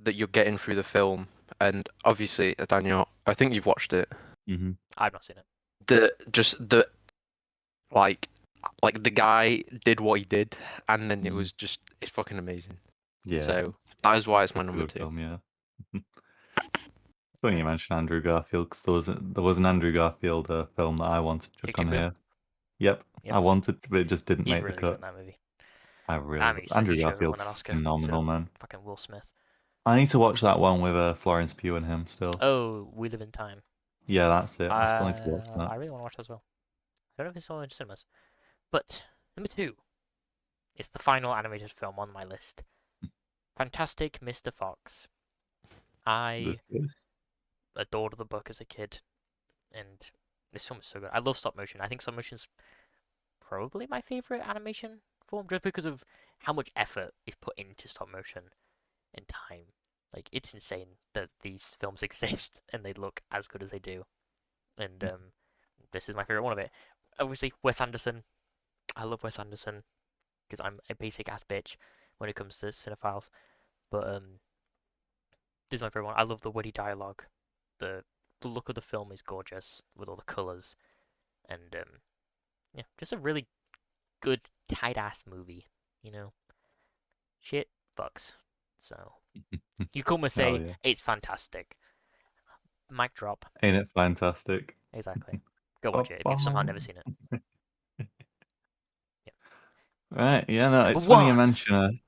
C: that you're getting through the film. And obviously, Daniel, I think you've watched it.
A: Mm-hmm.
B: I've not seen it.
C: The like the guy did what he did, and then it was just it's fucking amazing.
A: Yeah.
C: So that is why it's my number 2.
A: Film, yeah. Funny you mentioned Andrew Garfield, because there was an Andrew Garfield film that I wanted to chuck on here. Yep, I wanted to, but it just didn't
B: He's
A: make
B: really
A: the
B: good
A: cut.
B: in that movie.
A: I really
B: I
A: love
B: mean,
A: Andrew
B: he should have won an
A: Garfield's
B: Oscar
A: phenomenal, man.
B: fucking Will Smith.
A: I need to watch that one with Florence Pugh and him still.
B: Oh, We Live in Time.
A: Yeah, that's it. I still need to watch that.
B: I really want to watch it as well. I don't know if it's all in cinemas. But number 2 is the final animated film on my list. Fantastic Mr. Fox. I adored the book as a kid, and this film is so good. I love stop motion. I think stop motion's probably my favorite animation form, just because of how much effort is put into stop motion and time. Like, it's insane that these films exist and they look as good as they do. And this is my favorite one of it. Obviously, Wes Anderson. I love Wes Anderson because I'm a basic ass bitch when it comes to cinephiles. But this is my favorite one. I love the witty dialogue. The look of the film is gorgeous with all the colors, and yeah, just a really good tight ass movie. You know, shit fucks. So you can almost say it's fantastic. Mic drop.
A: Ain't it fantastic?
B: Exactly. Go watch it if you've somehow never seen it.
A: Right, yeah, no, it's funny you mention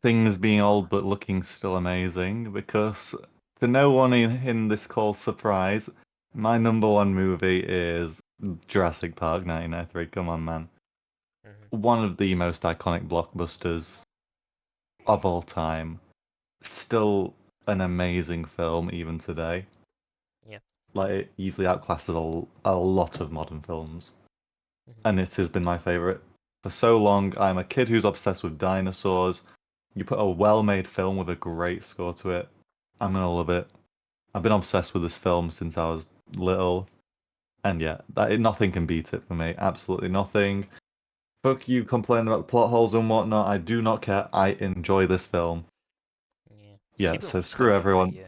A: things being old but looking still amazing, because to no one in this call's surprise, my number 1 movie is Jurassic Park 1993. Come on, man. One of the most iconic blockbusters of all time. Still an amazing film even today.
B: Yeah.
A: Like, it easily outclasses a lot of modern films. And it has been my favorite for so long. I'm a kid who's obsessed with dinosaurs. You put a well-made film with a great score to it, I'm gonna love it. I've been obsessed with this film since I was little, and yeah, nothing can beat it for me. Absolutely nothing. Fuck you complaining about plot holes and whatnot. I do not care. I enjoy this film. Yeah, so screw everyone.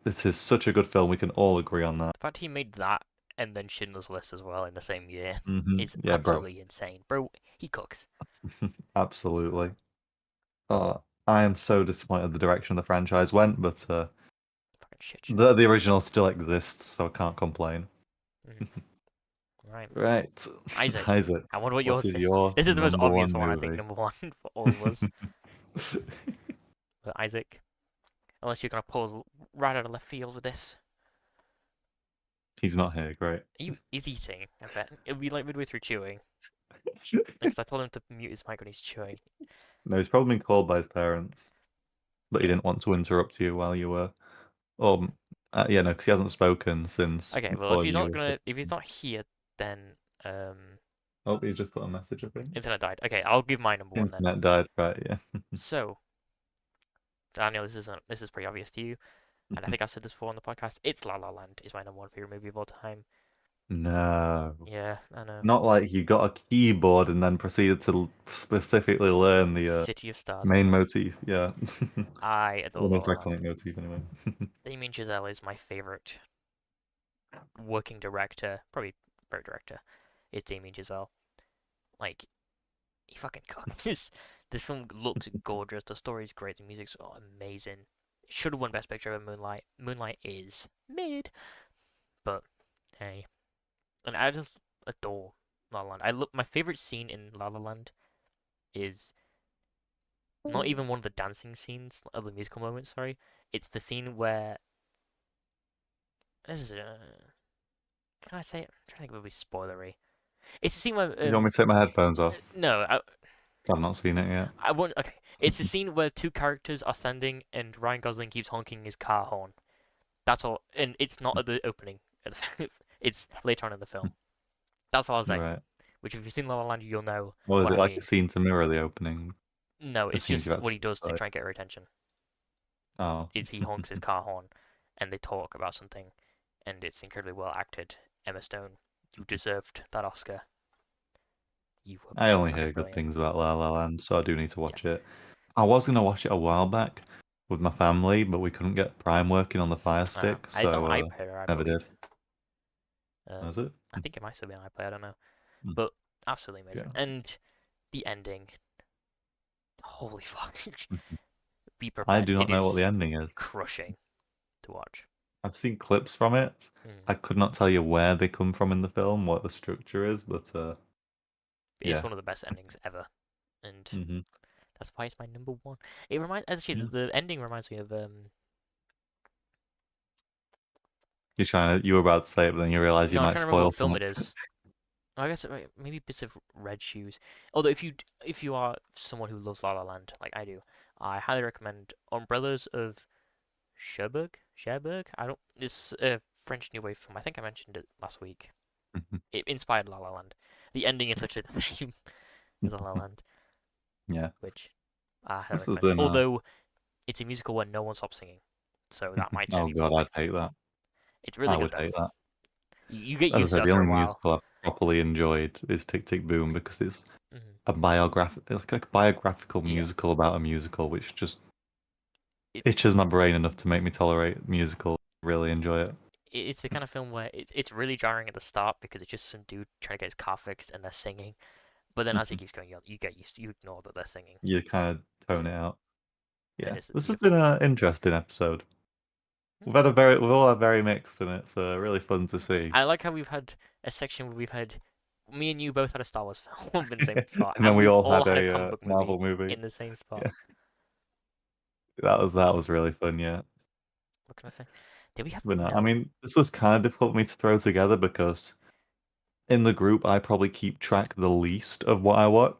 A: This is such a good film. We can all agree on that.
B: The fact he made that and then Schindler's List as well in the same year is
A: Yeah,
B: absolutely insane. Bro, he cooks.
A: Absolutely. I am so disappointed the direction the franchise went, but the original still exists, so I can't complain. Right.
B: Isaac.
A: Isaac.
B: I wonder what yours is.
A: Your
B: This is the most obvious one, I
A: movie?
B: think, number 1 for all of us. But Isaac, unless you're going to pause right out of left field with this.
A: He's not here, great.
B: He's eating, I bet. It'll be like midway through chewing. Because I told him to mute his mic when he's chewing.
A: No, he's probably been called by his parents, but he didn't want to interrupt you while you were. Yeah, no, because he hasn't spoken since
B: Okay, well,
A: before you.
B: if he's not here, then
A: Oh, he's just put a message, I think.
B: internet died. Okay, I'll give my number one then.
A: Internet died, right? Yeah.
B: So, Daniel, this is pretty obvious to you, and I think I've said this before on the podcast. It's La La Land is my number one favorite movie of all time.
A: No.
B: Yeah, I know.
A: Not like you got a keyboard and then proceeded to specifically learn the
B: City of Stars.
A: main motif. Yeah.
B: I adore
A: The most
B: La La
A: iconic
B: Land.
A: motif, anyway.
B: Damien Chazelle is my favorite working director, probably pro director. Is Damien Chazelle. Like, he fucking cooks. This film looks gorgeous. The story's great. The music's amazing. It should have won Best Picture over Moonlight. Moonlight is mid, but hey. And I just adore La La Land. My favorite scene in La La Land is not even one of the dancing scenes of the musical moments. Sorry, it's the scene where this is can I say it? I'm trying to think if it would be spoilery. It's the scene where
A: You want me to take my headphones off?
B: no,
A: I've not seen it yet.
B: I won't. Okay, it's the scene where two characters are standing and Ryan Gosling keeps honking his car horn. That's all, and it's not at the opening. It's later on in the film. That's all I'll say.
A: Right.
B: Which, if you've seen La La Land, you'll know.
A: Well, is
B: what
A: it
B: I
A: like
B: mean.
A: a scene to mirror the opening?
B: No, it's
A: seems
B: just
A: about
B: what he does to
A: start.
B: try and get her attention.
A: Oh.
B: Is he honks his car horn, and they talk about something, and it's incredibly well acted. Emma Stone, you deserved that Oscar.
A: I only hear good things about La La Land, so I do need to watch it. I was going to watch it a while back with my family, but we couldn't get Prime working on the Fire Stick, so
B: it's on iPlayer, I
A: never
B: believe.
A: did. Was it?
B: I think it might still be on iPlayer, I don't know.
A: Mm.
B: But absolutely amazing.
A: Yeah.
B: And the ending. Holy fuck. Be prepared.
A: I do not know what the ending is.
B: Crushing to watch.
A: I've seen clips from it. I could not tell you where they come from in the film, what the structure is, but
B: it's one of the best endings ever. And that's why it's my number one. It reminds the ending reminds me of
A: you were about to say it, but then you realize you might spoil
B: film it is. I guess maybe bits of Red Shoes. Although if you are someone who loves La La Land like I do, I highly recommend Umbrellas of Cherbourg. It's a French New Wave film. I think I mentioned it last week. It inspired La La Land. The ending is literally the same as La La Land.
A: Yeah.
B: Which I highly recommend. Although it's a musical where no one stops singing, so that might turn people away.
A: I'd hate that.
B: It's really good.
A: I would hate that.
B: You get used to it
A: the
B: after
A: only
B: a while.
A: musical I've properly enjoyed is Tick Tick Boom because it's a biographical musical about a musical, which just itches my brain enough to make me tolerate musicals. Really enjoy it.
B: It's the kind of film where it's really jarring at the start because it's just some dude trying to get his car fixed and they're singing, but then as it keeps going on, you get used to, you ignore that they're singing.
A: You kind of tone it out. Yeah, this has been an interesting episode. We've all had very mixed, and it's really fun to see.
B: I like how we've had a section where we've had me and you both had a Star Wars film in the same spot,
A: and then we all had a
B: comic book
A: Marvel movie
B: in the same spot.
A: Yeah. That was really fun. Yeah.
B: What can I say? Did we have?
A: But no, I mean, this was kind of difficult for me to throw together because in the group I probably keep track the least of what I watch.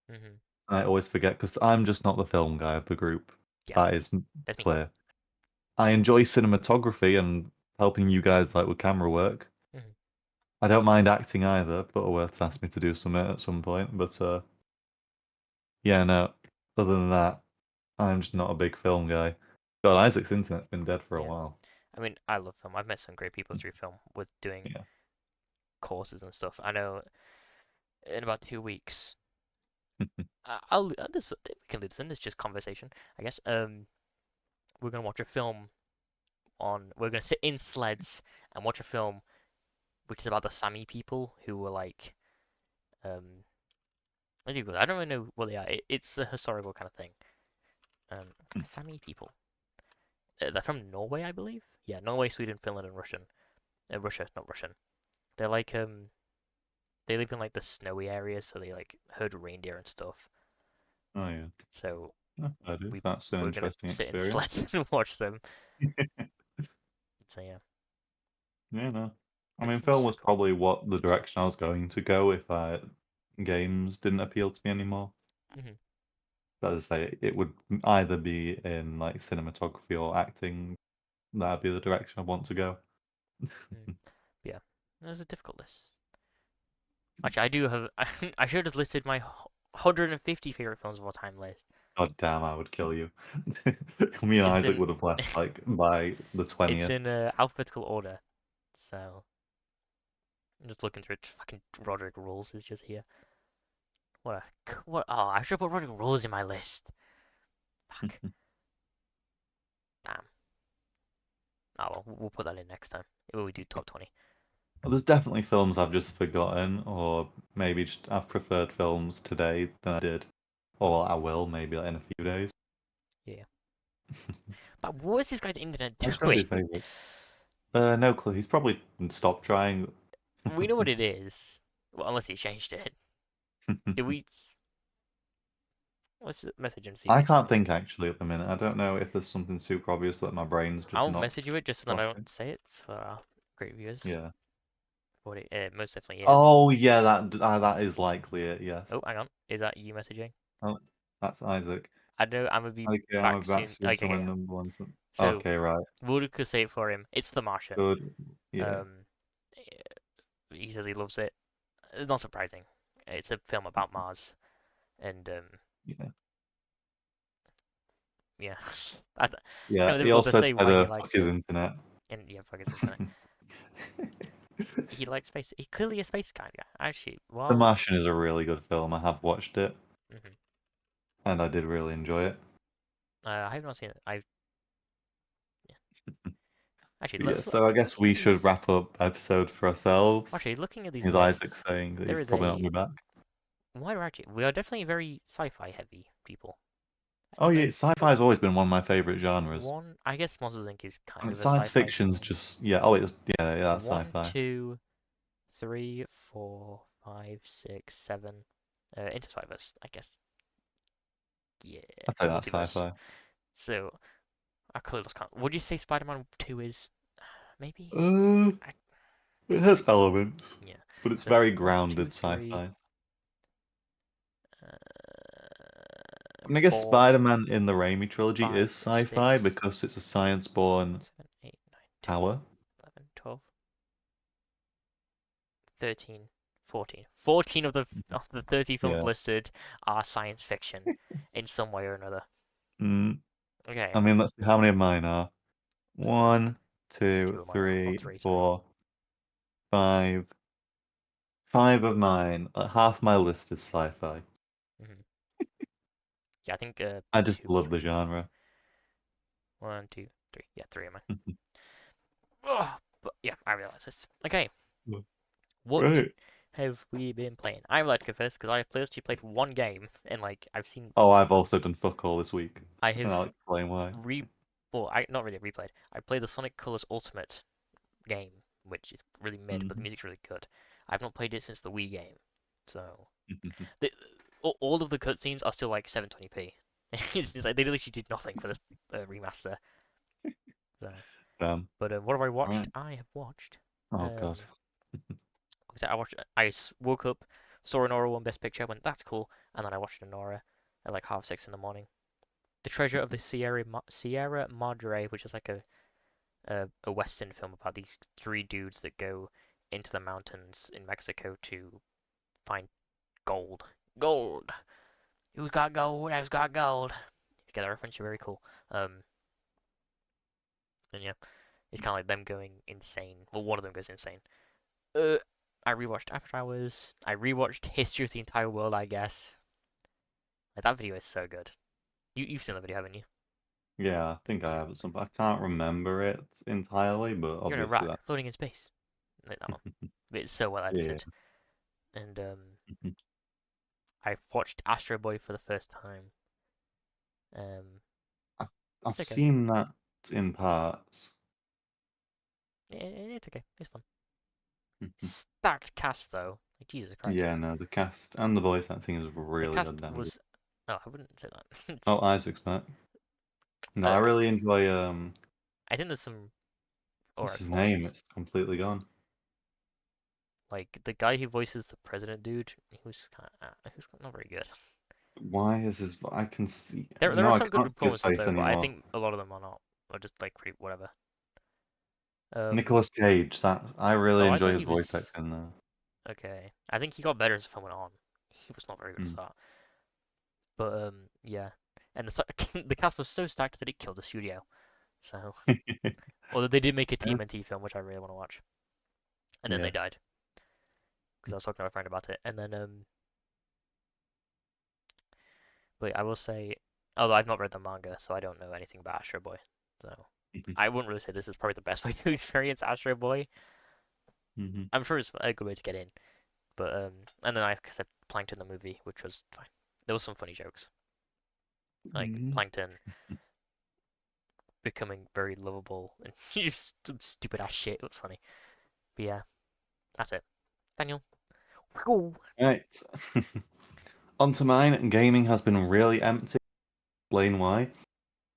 A: And I always forget because I'm just not the film guy of the group.
B: Yeah,
A: that is clear. I enjoy cinematography and helping you guys like with camera work. I don't mind acting either. Butterworth's asked me to do some at some point, but yeah, no. Other than that, I'm just not a big film guy. God, Isaac's internet's been dead for a while.
B: I mean, I love film. I've met some great people through film with doing courses and stuff. I know in about 2 weeks, we can do this in this just conversation, I guess. We're gonna watch a film we're gonna sit in sleds and watch a film which is about the Sami people who were like, I don't really know what they are. It's a historical kind of thing. Sami people. They're from Norway, I believe. Yeah, Norway, Sweden, Finland, and Russia, not Russian. They're like they live in like the snowy areas, so they like herd reindeer and stuff.
A: Oh yeah.
B: So
A: that's an interesting
B: sit
A: experience.
B: in sleds and watch them. So yeah.
A: Yeah, no. I
B: Which
A: mean,
B: is
A: film
B: so
A: was
B: cool.
A: probably what the direction I was going to go if games didn't appeal to me anymore.
B: Mm-hmm.
A: But as I say, it would either be in like cinematography or acting. That'd be the direction I want to go.
B: Yeah, it was a difficult list. Actually, I do have. I should have listed my 150 favorite films of all time list.
A: God damn, I would kill you. Me and
B: It's
A: Isaac
B: in
A: would have left like by the
B: it's
A: 20th.
B: in alphabetical order. So I'm just looking through it. Fucking Roderick Rules is just here. What? Oh, I should put Roderick Rules in my list. Fuck. Damn. Oh well, we'll put that in next time when we do top 20.
A: Well, there's definitely films I've just forgotten, or maybe just I've preferred films today than I did, or I will maybe like, in a few days.
B: Yeah. But what is this guy's internet
A: Which one's
B: doing?
A: your favorite? No clue. He's probably stopped trying.
B: We know what it is. Well, unless he changed it. Did we? Let's message and see if
A: I
B: he's
A: can't
B: changed it.
A: think actually at the minute. I don't know if there's something super obvious that my brain's just
B: I'll
A: not
B: message you it just so that I
A: clocking.
B: don't say it for our great viewers.
A: Yeah.
B: What it most definitely is.
A: Oh yeah, that is likely it. Yes.
B: Oh, hang on. Is that you messaging?
A: Oh, that's Isaac.
B: I know I'm gonna be
A: Okay, I'm
B: back
A: about
B: soon.
A: to
B: Okay,
A: some
B: okay.
A: random ones.
B: So
A: Okay, right.
B: Voodoo could say it for him. It's The Martian.
A: Good. Yeah.
B: Um, he says he loves it. It's not surprising. It's a film about Mars, and
A: Yeah.
B: yeah, kind
A: Yeah.
B: of
A: He
B: difficult to
A: also
B: say
A: said,
B: why he
A: "Fuck
B: likes
A: his
B: it.
A: internet."
B: And yeah, fuck his internet. He likes space. He's clearly a space kind of guy. Actually,
A: The
B: well,
A: Martian is a really good film. I have watched it,
B: mhm.
A: and I did really enjoy it.
B: I have not seen it. Yeah. Actually,
A: But yeah,
B: let's
A: so I guess
B: looking at
A: we should
B: these.
A: wrap up episode for ourselves.
B: Actually, looking at these
A: Is Isaac
B: lists,
A: saying that
B: there
A: he's
B: is
A: probably not
B: a.
A: going to be back?
B: Why we're actually we are definitely very sci-fi heavy people.
A: Oh yeah,
B: There's
A: sci-fi has always been one of my favorite genres.
B: one. I guess Monsters Inc. is
A: I
B: kind
A: mean,
B: of a
A: science
B: sci-fi
A: fiction's
B: genre.
A: just yeah. Oh, it's yeah, that's
B: One,
A: sci-fi.
B: two, three, 4, 5, 6, 7. Into Spider-Verse, I guess. Yeah,
A: I'd say that's
B: multiverse.
A: sci-fi.
B: So I clearly lost count. Would you say Spider-Man 2 is maybe?
A: Uh,
B: I,
A: it has elements,
B: yeah.
A: but it's
B: So
A: very
B: 1, 2,
A: grounded
B: 3,
A: sci-fi. I mean, I guess
B: 4,
A: Spider-Man in the Raimi trilogy
B: 5,
A: is sci-fi
B: 6,
A: because it's a science-born
B: 7, 8, 9, 10,
A: power.
B: 11, 12, 13, 14. 14 of the 30 films
A: Yeah.
B: listed are science fiction in some way or another.
A: Mm.
B: Okay.
A: I mean, let's see how many of mine are. 1,
B: 2
A: 2,
B: of mine are. Or
A: 3,
B: 3, sorry.
A: 4, 5. 5 of mine. Half my list is sci-fi.
B: Hmm. Yeah, I think
A: I just
B: 2,
A: love the
B: 3.
A: genre.
B: 1, 2, 3. Yeah, 3 of mine. Oh, but yeah, I realize this. Okay, what
A: Right.
B: have we been playing? I would like to go first because I have actually played one game and like I've seen.
A: Oh, I've also done fuck all this week,
B: I
A: and
B: have
A: I'll explain why.
B: well, I not really replayed. I played the Sonic Colors Ultimate game, which is really mid, but the
A: Mhm.
B: music's really good. I've not played it since the Wii game, so the, all of the cutscenes are still like 720p. It's like they literally did nothing for this remaster. So,
A: Damn.
B: but what have I
A: All
B: watched?
A: right.
B: I have watched.
A: Oh god.
B: Um, I watched. Woke up, saw Nora won Best Picture, went that's cool, and then I watched Nora at like 6:30 in the morning. The Treasure of the Sierra Madre, which is like a Western film about these three dudes that go into the mountains in Mexico to find gold. Gold. Who's got gold? Who's got gold? If you get that reference, you're very cool. And yeah, it's kind of like them going insane. Well, one of them goes insane. Uh, I rewatched After Hours. I rewatched History of the Entire World, I guess. Like, that video is so good. You've seen the video, haven't you?
A: Yeah, I think I have it some. I can't remember it entirely, but
B: You're in a
A: obviously
B: rock
A: that's
B: floating in space. Like that one. It's so well
A: yeah.
B: edited. And I watched Astro Boy for the first time. Um,
A: I've,
B: it's
A: I've
B: okay.
A: seen that in parts.
B: It's okay. It's fun. Stacked cast though. Like Jesus Christ.
A: Yeah, no, the cast and the voice acting is
B: The
A: really
B: cast
A: goddamn good.
B: was. Oh, I wouldn't say that.
A: Oh, Isaac's back. No, I
B: uh,
A: really enjoy
B: I think there's some
A: what's
B: alright
A: his name?
B: performances.
A: It's completely gone.
B: Like the guy who voices the president dude, he was not very good.
A: Why is his? I can see.
B: There
A: No,
B: are
A: I
B: some good
A: can't see his
B: performances
A: face
B: though, but I
A: anymore.
B: think a lot of them are not, or just like pretty whatever.
A: Nicolas Cage. That I really
B: Oh, I
A: enjoy
B: thought
A: his
B: he
A: voice
B: was
A: acting there.
B: okay. I think he got better as the film went on. He was not very good at the
A: Mm.
B: start, but yeah. And the cast was so stacked that it killed the studio. So, although they did make a
A: Yeah.
B: TMNT film, which I really want to watch, and then
A: Yeah.
B: they died because I was talking to my friend about it, and then but I will say, although I've not read the manga, so I don't know anything about Astro Boy, so I wouldn't really say this is probably the best way to experience Astro Boy.
A: Mm-hmm.
B: I'm sure it's a good way to get in, but and then I said Plankton the movie, which was fine. There was some funny jokes, like
A: Mm-hmm.
B: Plankton becoming very lovable and just some stupid ass shit. It was funny, but yeah, that's it. Daniel.
A: Right. On to mine. Gaming has been really empty. Explain why.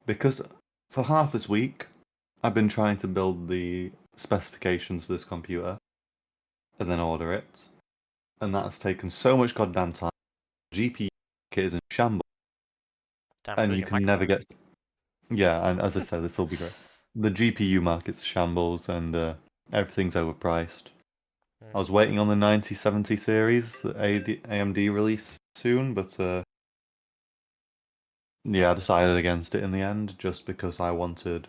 A: Because for half this week, I've been trying to build the specifications for this computer and then order it. And that has taken so much goddamn time. GPU is in shambles.
B: Damn,
A: And
B: lose
A: you
B: your
A: can never
B: microphone.
A: get. Yeah, and as I said, this will be great. The GPU market's shambles and everything's overpriced. I was waiting on the 9070 series that AMD release soon, but yeah, I decided against it in the end just because I wanted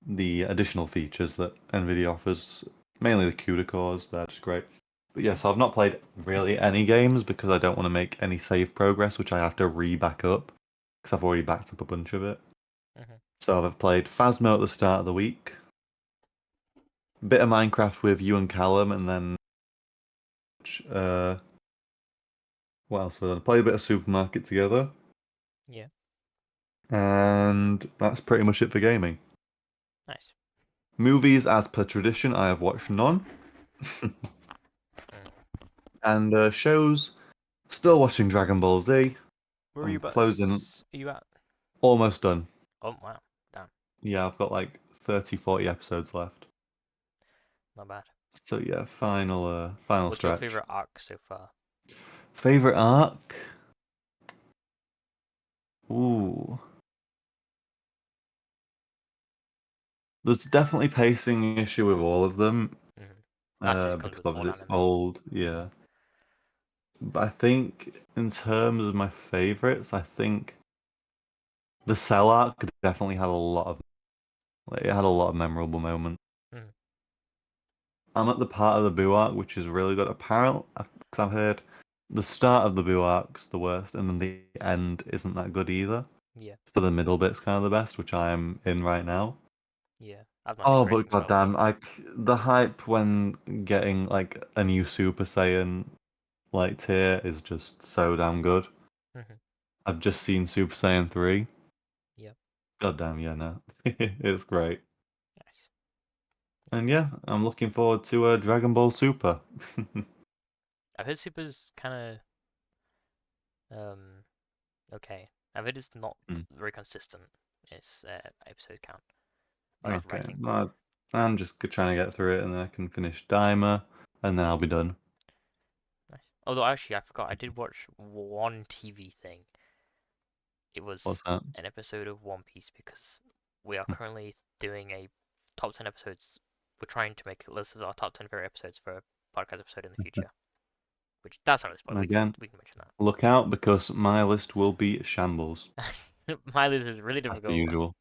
A: the additional features that Nvidia offers, mainly the CUDA cores. They're just great. But yeah, so I've not played really any games because I don't want to make any save progress, which I have to re-back up because I've already backed up a bunch of it. So I've played Phasmo at the start of the week, a bit of Minecraft with you and Callum, and then what else? I played a bit of Supermarket together.
B: Yeah.
A: And that's pretty much it for gaming.
B: Nice.
A: Movies, as per tradition, I have watched none. And shows, still watching Dragon Ball Z.
B: Where are you
A: I'm
B: about?
A: closing,
B: Are you at?
A: almost done.
B: Oh wow, damn,
A: Yeah, I've got like 30, 40 episodes left.
B: not bad.
A: So yeah, final
B: What's your
A: stretch.
B: favorite arc so far?
A: Favorite arc? Ooh. There's definitely pacing issue with all of them.
B: That just comes
A: Because
B: with
A: obviously
B: modern
A: it's
B: anime.
A: old, yeah. But I think in terms of my favorites, I think the Cell arc definitely had a lot of it had a lot of memorable moments. I'm at the part of the Boo arc which is really good. Apparently, because I've heard the start of the Boo arc's the worst, and then the end isn't that good either.
B: Yeah.
A: But the middle bit's kind of the best, which I am in right now.
B: Yeah, I've not seen
A: Oh,
B: great
A: but
B: things about Boo.
A: goddamn, the hype when getting like a new Super Saiyan like tier is just so damn good. I've just seen Super Saiyan 3.
B: Yep.
A: Goddamn, yeah, no. It's great.
B: Nice.
A: And yeah, I'm looking forward to Dragon Ball Super.
B: I've heard Super's kind of okay. I've heard it's not
A: Mm.
B: very consistent. Its episode count or its
A: Okay,
B: writing.
A: well, I'm just trying to get through it, and then I can finish Daima, and then I'll be done.
B: Nice. Although actually, I forgot. I did watch one TV thing. It was
A: What's that?
B: an episode of One Piece because we are currently doing a top 10 episodes. We're trying to make a list of our top 10 favorite episodes for a podcast episode in the future. Which that's not a spoiler.
A: Again,
B: We can mention
A: look out because my list will be shambles.
B: that. My list is really
A: As per
B: difficult
A: usual.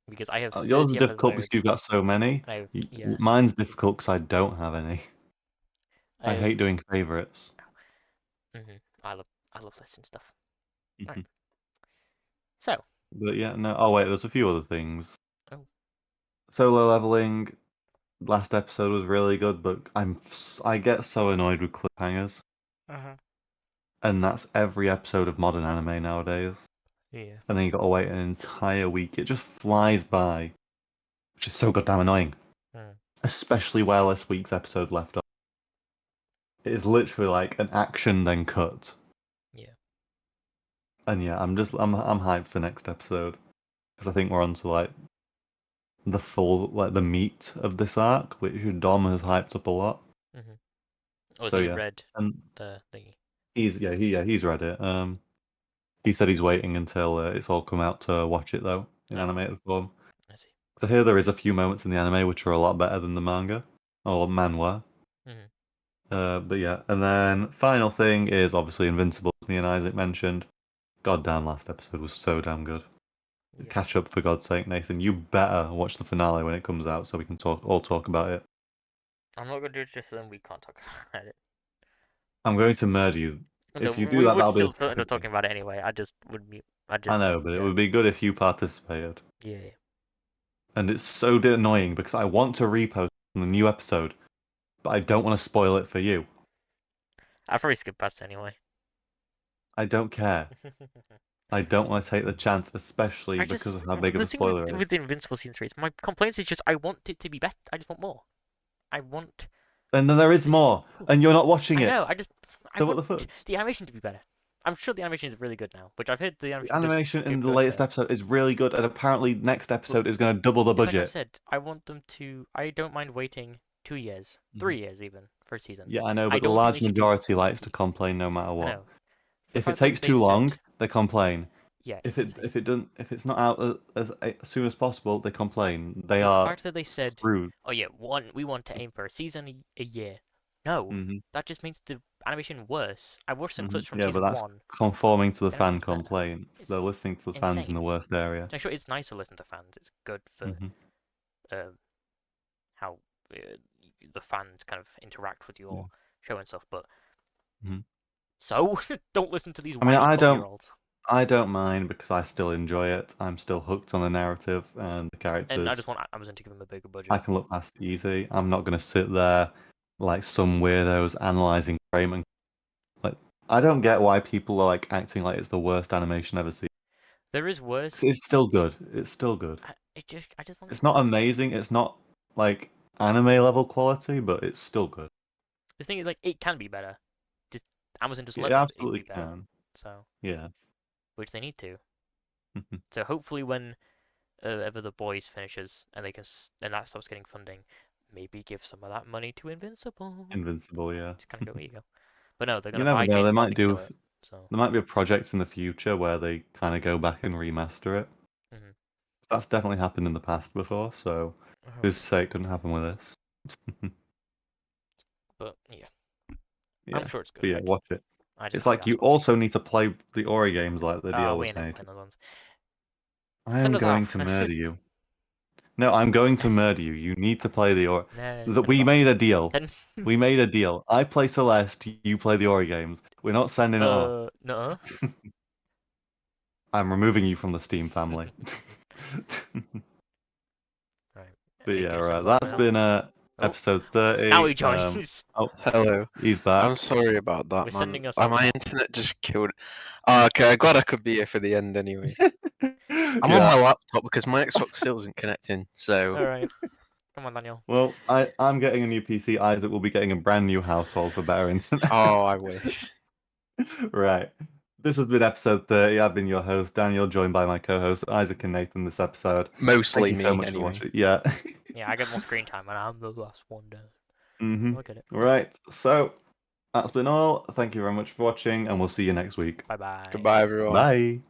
B: because I have
A: Yours is
B: 30
A: difficult because
B: episodes.
A: you've got so many.
B: And I have, yeah.
A: Mine's difficult because I don't have any.
B: I
A: I
B: have.
A: hate doing favorites.
B: I love listing stuff. Right. So.
A: But yeah, no. Oh wait, there's a few other things.
B: Oh.
A: Solo leveling. Last episode was really good, but I get so annoyed with cliffhangers. And that's every episode of modern anime nowadays.
B: Yeah.
A: And then you gotta wait an entire week. It just flies by, which is so goddamn annoying. Especially where this week's episode left off. It is literally like an action then cut.
B: Yeah.
A: And yeah, I'm hyped for next episode because I think we're on to like the full like the meat of this arc, which Dom has hyped up a lot.
B: Oh,
A: So
B: he
A: yeah,
B: read
A: and
B: the thingy.
A: he's read it. He said he's waiting until it's all come out to watch it though in
B: No,
A: animated form.
B: I see.
A: So here there is a few moments in the anime which are a lot better than the manga or manhwa.
B: Mhm.
A: But yeah, and then final thing is obviously Invincible, as me and Isaac mentioned. Goddamn, last episode was so damn good.
B: Yeah.
A: Catch up for God's sake, Nathan. You better watch the finale when it comes out so we can talk about it.
B: I'm not gonna do it just so then we can't talk about it.
A: I'm going to murder you.
B: No,
A: If you do
B: we
A: that,
B: would
A: that'll be
B: still
A: the
B: end up
A: second thing.
B: talking about it anyway. I just would mute.
A: I know, but it would be good if you participated.
B: Yeah.
A: And it's so annoying because I want to repost the new episode, but I don't want to spoil it for you.
B: I'll probably skip past it anyway.
A: I don't care. I don't want to take the chance, especially because of how big of
B: The
A: a
B: thing
A: spoiler it is.
B: with the Invincible Season 3 is my complaints is just I want it to be better. I just want more. I want.
A: And then there is more, and you're not watching
B: I
A: it.
B: know. I
A: So what
B: want
A: the fuck?
B: the animation to be better. I'm sure the animation is really good now, which I've heard the
A: The
B: animation does
A: animation in
B: get
A: the
B: good
A: latest
B: for.
A: episode is really good, and apparently next episode is going to double the
B: It's like I've
A: budget.
B: said. I want them to. I don't mind waiting 2 years, 3 years even for a season.
A: Yeah, I know,
B: I
A: but the
B: don't think
A: large
B: they should do.
A: majority likes to complain no matter
B: I
A: what.
B: know. The
A: If it
B: fact that
A: takes
B: they
A: too long,
B: said,
A: they complain.
B: yeah,
A: If
B: it's
A: it
B: insane.
A: if it doesn't if it's not out as soon as possible, they complain. They
B: But the
A: are
B: fact that they said,
A: screwed.
B: oh yeah, we want to aim for a season a year. No,
A: Hmm
B: that just makes the animation worse. I watched some clips from
A: Yeah, but
B: season
A: that's
B: 1.
A: conforming to the
B: The
A: fan
B: animation's better.
A: complaints. They're
B: It's
A: listening to the fans in the
B: insane.
A: worst area.
B: I'm sure it's nice to listen to fans. It's good for
A: Hmm
B: how the fans kind of interact with your show and stuff. But
A: hmm
B: so don't listen to these
A: I mean,
B: whiny 12-year-olds.
A: I don't mind because I still enjoy it. I'm still hooked on the narrative and the
B: And I
A: characters.
B: just want Amazon to give them a bigger budget.
A: I can look past it easy. I'm not going to sit there like some weirdos analyzing frame and like. I don't get why people are like acting like it's the worst animation ever seen.
B: There is worse.
A: It's still good. It's still good.
B: I just want.
A: It's not amazing. It's not like anime level quality, but it's still good.
B: The thing is, like, it can be better. Just Amazon doesn't
A: It
B: let it
A: absolutely
B: be better.
A: can.
B: So
A: Yeah.
B: which they need to. So hopefully when ever the boys finishes and they can and that stops getting funding, maybe give some of that money to Invincible.
A: Invincible, yeah.
B: Just kind of go, here you go. But no, they're
A: You
B: gonna
A: never
B: buy
A: know.
B: Jane
A: They
B: and
A: might
B: probably
A: do.
B: kill it. So
A: There might be a project in the future where they kind of go back and remaster it.
B: mhm.
A: That's definitely happened in the past before, so who's to say it couldn't happen with this?
B: But yeah,
A: Yeah.
B: I'm sure it's good.
A: But yeah, watch it. It's
B: can't be
A: like you
B: arsed watching
A: also need to play the Ori games like the
B: it.
A: deal
B: We
A: was
B: ain't never
A: made.
B: playing those ones.
A: I am
B: Send us
A: going
B: off.
A: to murder you. No, I'm going to murder you. You need to play the Ori.
B: No,
A: We made a deal.
B: Then
A: We made a deal. I play Celeste, you play the Ori games. We're not sending it off.
B: no.
A: I'm removing you from the Steam family.
B: Right.
A: But
B: Are you
A: yeah,
B: gonna send
A: right.
B: us off
A: That's
B: now?
A: been
B: Oh.
A: episode 30.
B: Now he joins.
A: Oh,
C: Hello.
A: he's back.
C: I'm sorry about that,
B: We're
C: man.
B: sending us
C: My
B: off.
C: internet just killed. Oh, okay, I'm glad I could be here for the end anyway. I'm on
A: Yeah.
C: my laptop because my Xbox still isn't connecting. So
B: Alright. Come on, Daniel.
A: Well, I'm getting a new PC. Isaac will be getting a brand new household for better internet.
C: oh, I wish.
A: Right. This has been episode 30. I've been your host, Daniel, joined by my co-hosts Isaac and Nathan this episode.
C: Mostly
A: Thank you
C: me
A: so much for
C: anyway.
A: watching. Yeah.
B: Yeah, I get more screen time and I'm the last one down.
A: Mm-hmm.
B: I get it.
A: Right. So that's been all. Thank you very much for watching, and we'll see you next week.
B: Bye bye.
C: Goodbye, everyone.
A: Bye.